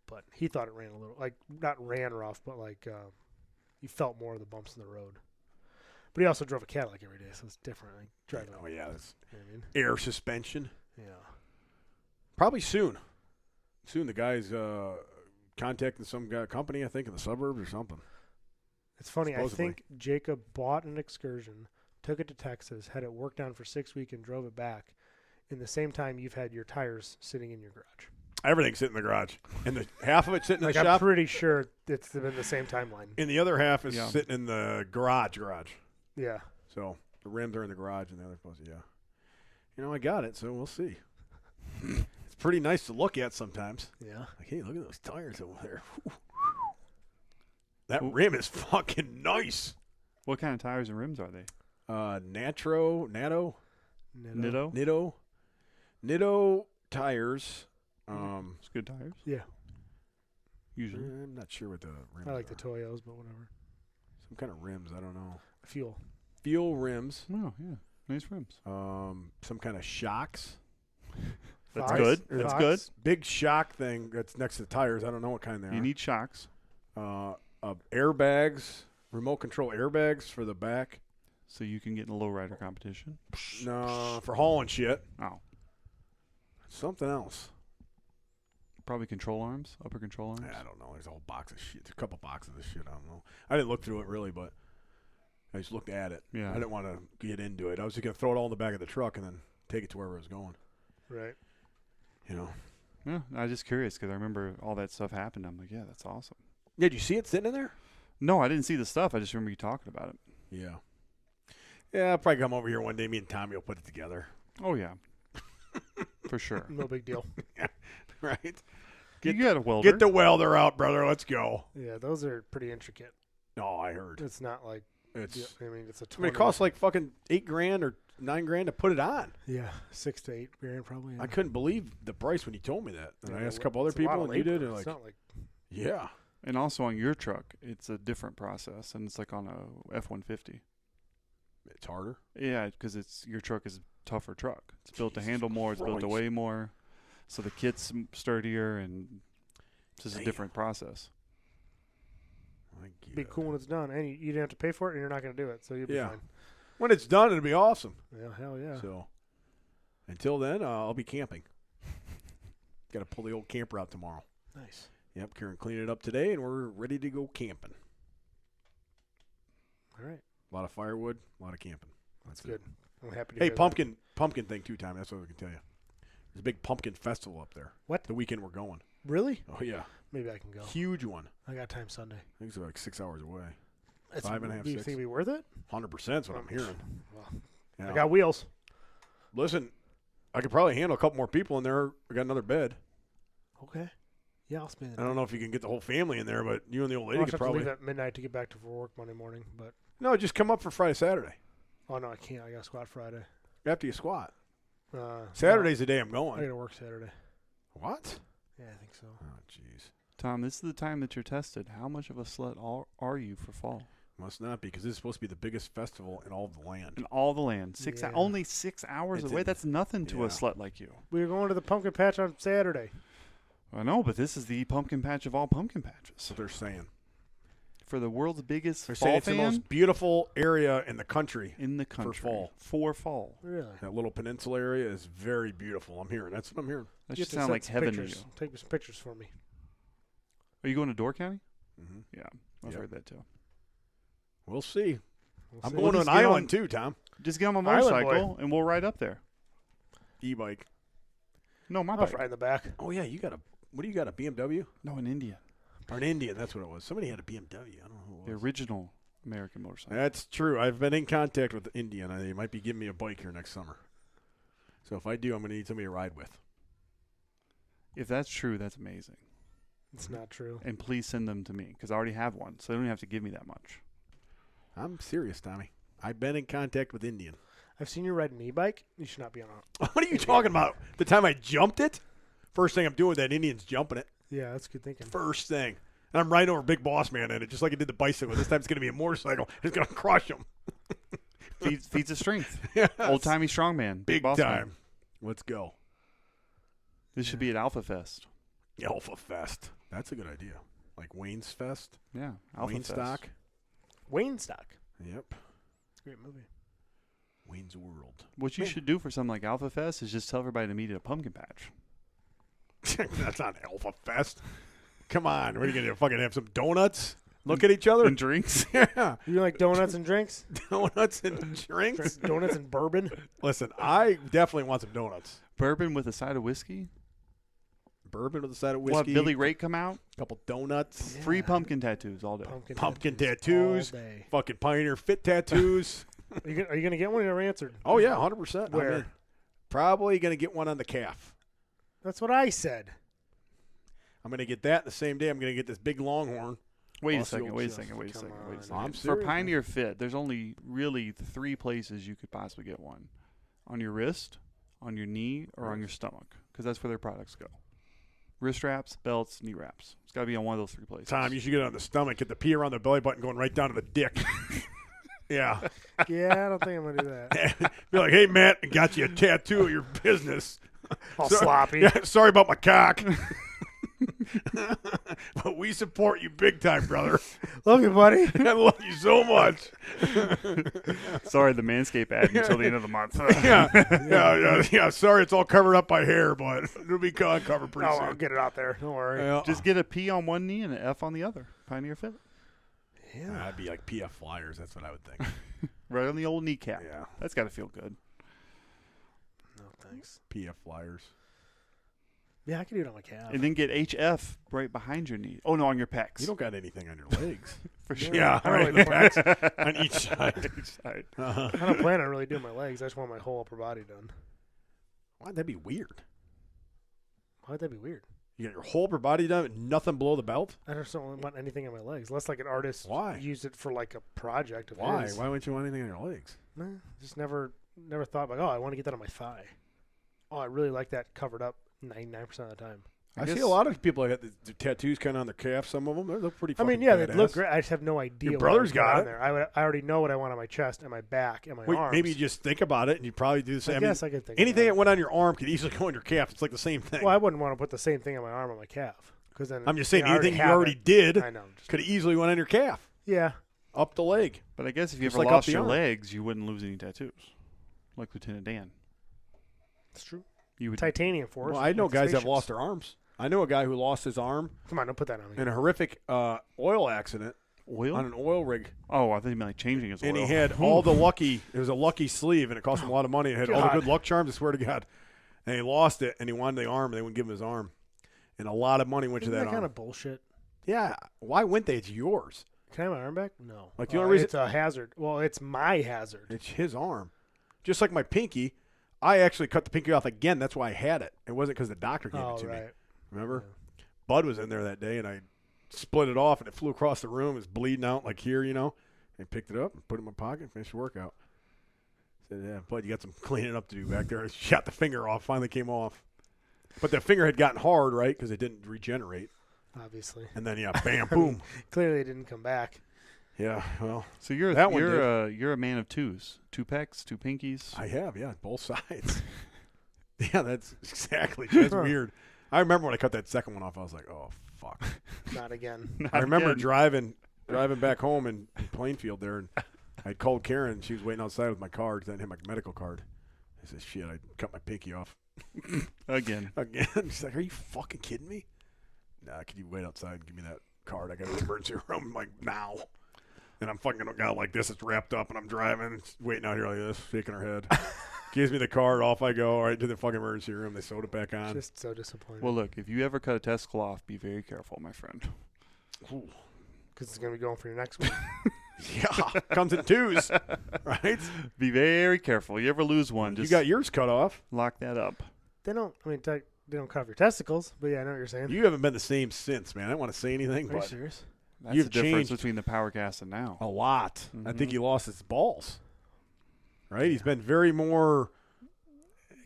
But he thought it ran a little, like, not ran rough, but like he felt more of the bumps in the road. But he also drove a Cadillac every day, so it's different. Like driving. Oh, yeah. That's You know what I mean? air suspension. Yeah. Probably soon. Soon the guy's contacting some company, I think, in the suburbs or something. It's funny. Supposedly. I think Jacob bought an Excursion, took it to Texas, had it worked on for 6 weeks, and drove it back. In the same time, you've had your tires sitting in your garage. Everything's sitting in the garage. And the half of it's sitting in Like the I'm shop. pretty sure it's been the same timeline. And the other half is Yeah. sitting in the garage. Yeah. So the rims are in the garage and the other place, I got it, so we'll see. It's pretty nice to look at sometimes. Yeah. Like, hey, look at those tires over there. That rim is fucking nice. What kind of tires and rims are they? Natto tires. It's good tires. Yeah. Usually. I'm not sure what the rims I like the are. Toyos, but whatever. Some kind of rims, I don't know. Fuel. Fuel rims. Oh, yeah. Nice rims. Some kind of shocks. That's Fox? good. Or That's Fox? good. Big shock thing that's next to the tires. I don't know what kind they are. You need shocks. Airbags, remote control airbags for the back. So you can get in a lowrider competition. No, for hauling shit. Oh. Something else. Probably control arms, upper control arms. I don't know. There's a whole box of shit. There's a couple boxes of shit. I don't know. I didn't look through it really, but I just looked at it. Yeah. I didn't want to get into it. I was just going to throw it all in the back of the truck and then take it to wherever it was going. Right. Yeah, I was just curious because I remember all that stuff happened. I'm like, yeah, that's awesome. Did you see it sitting in there? No, I didn't see the stuff. I just remember you talking about it. Yeah. Yeah, I'll probably come over here one day. Me and Tommy will put it together. Oh, yeah. For sure. No big deal. Right? You got a welder. Get the welder out, brother. Let's go. Yeah, those are pretty intricate. No, I heard. It's not like It's. I mean, it's a. I mean, it costs like fucking $8,000 or $9,000 to put it on. Yeah, 6 to 8 grand probably. Yeah. I couldn't believe the price when you told me that. And Yeah, I asked a couple other it's a lot people, of and you did, labor. and It's like, not like yeah. And also on your truck, it's a different process, and it's like on a F-150. It's harder. Yeah, because your truck is a tougher truck. It's built to Jesus handle more. It's built to Christ. weigh more. So the kit's sturdier, and it's just a Damn. different process. be cool when it's done, and you didn't have to pay for it, and you're not going to do it, so you'll be Yeah. fine. When it's done, it'll be awesome. Yeah, hell yeah. So until then, I'll be camping. Got to pull the old camper out tomorrow. Nice. Yep, Karen cleaned it up today, and we're ready to go camping. All right, A lot of firewood, a lot of camping. that's it. good. I'm happy to Hey, hear that. pumpkin thing too, Tommy. That's what I can tell you. There's a big pumpkin festival up there. What? The weekend we're going. Really? Oh yeah, Maybe I can go. huge one. I got time Sunday. I think it's like 6 hours away. It's, 5.5, do you 6. think it'd be worth it? 100% is what I'm hearing. Well, Yeah. I got wheels. Listen, I could probably handle a couple more people in there. I got another bed. Okay. Yeah, I'll spend it. I don't know if you can get the whole family in there, but you and the old lady I'll could have to probably. leave at midnight to get back to work Monday morning, but No, just come up for Friday, Saturday. Oh no, I can't. I got squat Friday. After you squat. Uh, Saturday's the day I'm I going. gotta work Saturday. What? Yeah, I think so. Oh, jeez. Tom, this is the time that you're tested. How much of a slut are you for fall? Must not be, because this is supposed to be the biggest festival in all of the land. In all the land. Yeah. Only 6 hours It's away. in- That's nothing to yeah. a slut like you. We were going to the pumpkin patch on Saturday. I know, but this is the pumpkin patch of all pumpkin patches. That's what they're saying. For the world's biggest They're saying fall it's the fan most beautiful area in the country. in the country. fall. For fall. Really? That little peninsula area is very beautiful. I'm hearing. That's what I'm hearing. That You should have to sound send like some heaven to pictures. you. Take some pictures for me. Are you going to Door County? Mm-hmm. Yeah, I've Yep. heard that too. We'll see. We'll I'm see. going to just an get island on- too, Tom. Just get on my Island motorcycle and we'll ride up there. E-bike. No, my I'll bike. ride in the back. Oh yeah, you got a. What do you got? A BMW No, in India. or an Indian? That's what it was. Somebody had a BMW. I don't know who The it was. original American motorcycle. That's true. I've been in contact with the Indian. They might be giving me a bike here next summer. So if I do, I'm going to need somebody to ride with. If that's true, that's amazing. It's not true. And please send them to me because I already have one, so they don't have to give me that much. I'm serious, Tommy. I've been in contact with Indian. I've seen you ride an e-bike. You should not be on a. What are you talking about? The time I jumped it? First thing I'm doing, that Indian's jumping it. Yeah, that's good thinking. First thing. And I'm riding over Big Boss Man in it, just like I did the bicycle. This time it's going to be a motorcycle. It's going to crush him. Feeds the strength. Yes. Old timey strongman. Big boss time. man. Let's go. This should be at Alpha Fest. Alpha Fest. That's a good idea. Like Wayne's Fest. Yeah, Alpha Wayne Fest. Stock. Wayne Stock. Yep. It's a great movie. Wayne's World. What you Man. should do for something like Alpha Fest is just tell everybody to meet at a pumpkin patch. That's not Alpha Fest. Come on. What are you going to do? Fucking have some donuts? Look at each other? And drinks. Yeah. You like donuts and drinks? Donuts and drinks? Donuts and bourbon? Listen, I definitely want some donuts. Bourbon with a side of whiskey. Bourbon with a side of We'll have whiskey. Billy Ray come out. couple donuts. Free pumpkin tattoos all day. Pumpkin tattoos. All day. Fucking Pioneer Fit tattoos. Are you going to get one? You never answered. Oh, yeah, 100%. Where? I'm in. Probably going to get one on the calf. That's what I said. I'm going to get that the same day. I'm going to get this big longhorn. Wait a Bossy second, old wait a stuff. second, wait a Come second, wait a on. second. I'm For serious, Pioneer Fit, there's only really 3 places you could possibly get one. On your wrist, on your knee, or on your stomach. Because that's where their products go. Wrist wraps, belts, knee wraps. It's got to be on one of those 3 places. Tom, you should get it on the stomach. Get the pee around the belly button going right down to the dick. Yeah. Yeah, I don't think I'm going to do that. Be like, hey, Matt, I got you a tattoo of your business. All So- sloppy. Yeah, sorry about my cock. But we support you big time, brother. Love you, buddy. I love you so much. Sorry, the Manscaped ad until the end of the month. Yeah. Sorry, it's all covered up by hair, but it'll be covered pretty Oh, soon. I'll get it out there. Don't worry. Yeah. Just get a P on one knee and an F on the other. Pioneer Fit. Yeah. That'd be like PF Flyers. That's what I would think. Right on the old kneecap. Yeah. That's got to feel good. No, thanks. PF Flyers. Yeah, I can do it on my calf. And then get HF right behind your knee. Oh, no, on your pecs. You don't got anything on your legs. For sure. Yeah, I don't right. really The backs on each side. Each side. Uh-huh. I don't plan on really doing my legs. I just want my whole upper body done. Why'd that be weird? Why'd that be weird? You got your whole upper body done, and nothing below the belt? I just don't want anything on my legs. Unless like an artist Why? used it for like a project of Why? his. Why wouldn't you want anything on your legs? Nah, just never thought like, oh, I want to get that on my thigh. Oh, I really like that covered up 99% of the time. I guess- see a lot of people that got the tattoos kind of on their calf. Some of them, they look pretty. I mean, fucking yeah, they badass. look great. I just have no idea. Your what I brother's would put got on it. there. I already know what I want on my chest and my back and my Wait, arms. maybe you just think about it, and you probably do the same. I guess I could think anything that about went on your arm could easily go on your calf. It's like the same it. thing. Well, I wouldn't want to put the same thing on my arm on my calf because then I'm just saying, I already anything you have already it. did I know. could have easily went on your calf, Yeah. up the leg. But I guess if you Just ever like up lost the your arm. legs, you wouldn't lose any tattoos. Like Lieutenant Dan. It's true. You would. Titanium force. Well, I know like the guys that have spaceships. lost their arms. I know a guy who lost his arm Come on, don't put that on me. in a horrific oil accident Oil? on an oil rig. Oh, I thought you meant like changing his And oil. he had all the lucky. It was a lucky sleeve, and it cost him a lot of money. It had all the God. good luck charms. I swear to God. And he lost it, and he wanted the arm, and they wouldn't give him his arm. And a lot of money went Isn't to that that kind arm. of bullshit? Yeah. Why wouldn't they? It's yours. Can I have my arm back? No. Like, the only reason- it's a hazard. Well, it's my hazard. It's his arm. Just like my pinky. I actually cut the pinky off again. That's why I had it. It wasn't because the doctor gave it to me. Remember? Bud was in there that day, and I split it off, and it flew across the room. It was bleeding out like here, I picked it up and put it in my pocket, finished the workout. Said, yeah, but you got some cleaning up to do back there. I shot the finger off, finally came off. But the finger had gotten hard, right, because it didn't regenerate. Obviously. And then, bam, boom. Clearly it didn't come back. Yeah, well. So you're a man of twos. 2 pecs, 2 pinkies. I have, both sides. Yeah, that's exactly. That's weird. I remember when I cut that second one off, I was like, oh, fuck. Not again. I remember driving back home in Plainfield there, and I called Karen. She was waiting outside with my card because I didn't have my medical card. I said, shit, I cut my pinky off. Again. She's like, are you fucking kidding me? Nah, can you wait outside and give me that card? I got an emergency room. I'm like, now. And I'm fucking got like this. It's wrapped up, and I'm driving, waiting out here like this, shaking her head. Gives me the card. Off I go. Right to the fucking emergency room. They sewed it back on. Just so disappointed. Well, look, if you ever cut a testicle off, be very careful, my friend. Because it's going to be going for your next one. Yeah, comes in twos, right? Be very careful. You ever lose one, just You got yours cut off. lock that up. They don't cut off your testicles, but yeah, I know what you're saying. You haven't been the same since, man. I don't want to say anything, Are you but serious? That's You've the difference changed. between the power cast and now. a lot. I think Mhm. he lost his balls, right? He's been very more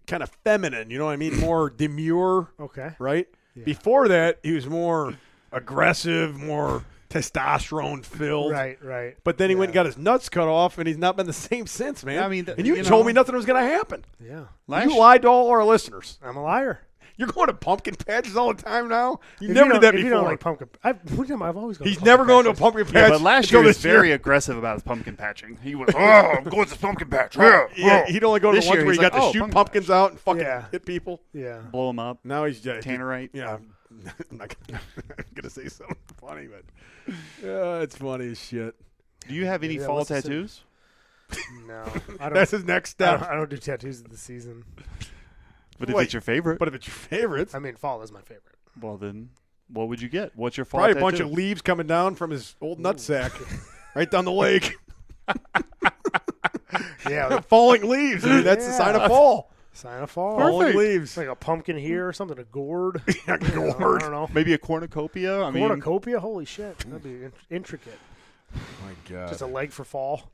kind of feminine, you know what I mean? More demure, Okay. right? Yeah. Before that, he was more aggressive, more testosterone filled. Right. But then he went and Yeah. got his nuts cut off, and he's not been the same since, man. Yeah, I mean, and you you told know- me nothing was going to happen. Yeah. You lied to all our listeners. I'm a liar. You're going to pumpkin patches all the time now. You If never you did that if you before. don't like pumpkin, I've always gone. He's to never going to a patches. pumpkin patch. Yeah, but last until year he was this very aggressive about his pumpkin patching. He was, I'm going to the pumpkin patch. Yeah, he'd only go to This the ones year where he's he got like, to oh, shoot pumpkin pumpkins out and fucking Yeah. hit people. Yeah. Blow him up. Now he's just Tannerite. Yeah, I'm not gonna say something funny, but it's funny as shit. Do you have any Yeah, fall what's the tattoos? No, I don't. That's his next I step. don't do tattoos of the season. But if Wait, it's your favorite, But if it's your favorites, I mean, fall is my favorite. well then, what would you get? What's your fall probably a tattoo? bunch of leaves coming down from his old nutsack, right down the lake. Yeah. Falling leaves. I mean, that's the sign of fall. Sign of fall. Falling It's leaves. like a pumpkin here or something. A gourd. Yeah, You know, gourd. I don't know. Maybe a cornucopia. I mean, Cornucopia. Holy shit. That'd be intricate. My God, Just a leg for fall.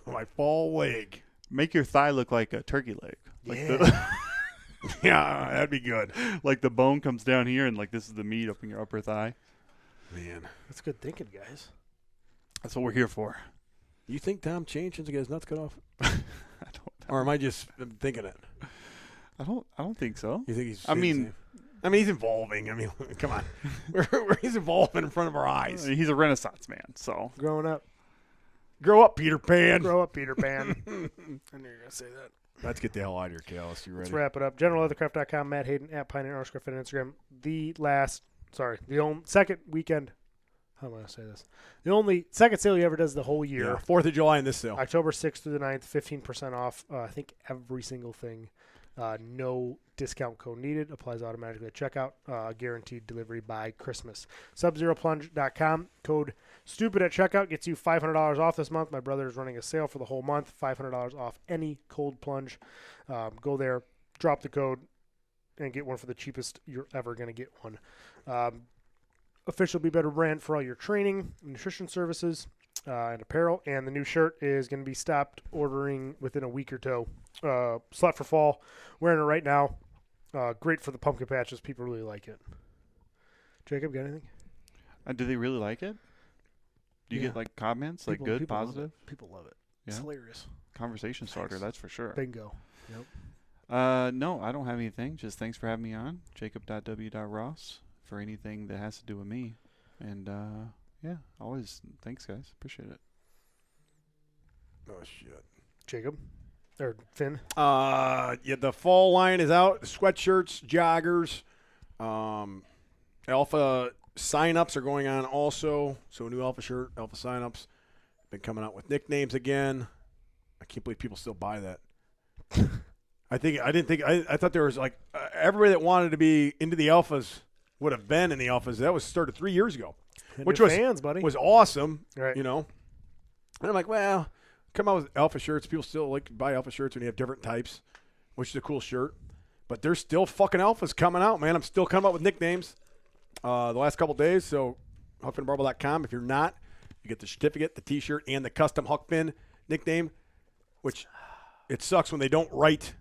my fall leg. make your thigh look like a turkey leg. Like Yeah. the, Yeah, that'd be good, like the bone comes down here, and like this is the meat up in your upper thigh. man. That's good thinking, guys. That's what we're here for. You think Tom changed since he got his nuts cut off, I don't. or am I just thinking it? I don't think so. You think he's? I mean, he's evolving. I mean, come on, he's evolving in front of our eyes. He's a Renaissance man, so Growing up. Grow up, Peter Pan. Grow up, Peter Pan. I knew you were going to say that. Let's get the hell out of here, Callis. You ready? Let's wrap it up. GeneralLeathercraft.com, Matt Hayden, at Pioneer_Fit on Instagram. The second weekend. How am I going to say this? The only second sale he ever does the whole year. Yeah, 4th of July in this sale. October 6th through the 9th, 15% off. I think every single thing. No discount code needed. Applies automatically at checkout. Guaranteed delivery by Christmas. SubZeroPlunge.com. Code STUPID at checkout gets you $500 off this month. My brother is running a sale for the whole month. $500 off any cold plunge. Go there, drop the code, and get one for the cheapest you're ever going to get one. Official Be Better brand for all your training, nutrition services, and apparel. And the new shirt is going to be stopped ordering within a week or two. Slut for fall. Wearing it right now. Great for the pumpkin patches. People really like it. Jacob, got anything? do they really like it? Do you Yeah. get like comments, like good, people love positive? it. People love it. Yeah. It's hilarious. Conversation starter, Thanks. that's for sure. Bingo. Yep. No, I don't have anything. Just thanks for having me on. Jacob.w.ross for anything that has to do with me. And yeah, always thanks, guys. Appreciate it. Oh shit. Jacob? Or Finn? Yeah, the fall line is out. Sweatshirts, joggers, alpha sign-ups are going on also. So a new alpha shirt, alpha sign-ups. Been coming out with nicknames again. I can't believe people still buy that. I thought there was like everybody that wanted to be into the alphas would have been in the alphas. That was started 3 years ago, which Your was fans, buddy. was awesome. Right. You know, and I'm like, well, come out with alpha shirts. People still like to buy alpha shirts when you have different types, which is a cool shirt. But there's still fucking alphas coming out, man. I'm still coming up with nicknames the last couple days. So, huffandbarble.com. If you're not, You get the certificate, the T-shirt, and the custom Huck Finn nickname, which it sucks when they don't write,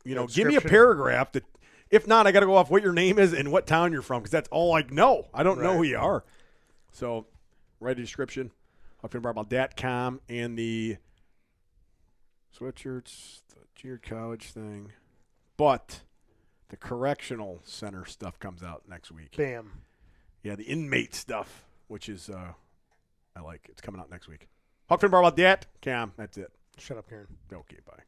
give me a Description. paragraph. That, if not, I got to go off what your name is and what town you're from because that's all I know. I don't know who you are. So write a description, huckfinnbarbell.com, and the sweatshirts, the junior college thing. But the correctional center stuff comes out next week. Bam. Yeah, the inmate stuff, which is I like. It's coming out next week. HuckFinnBarbell.com. That's it. Shut up, Karen. Okay, bye.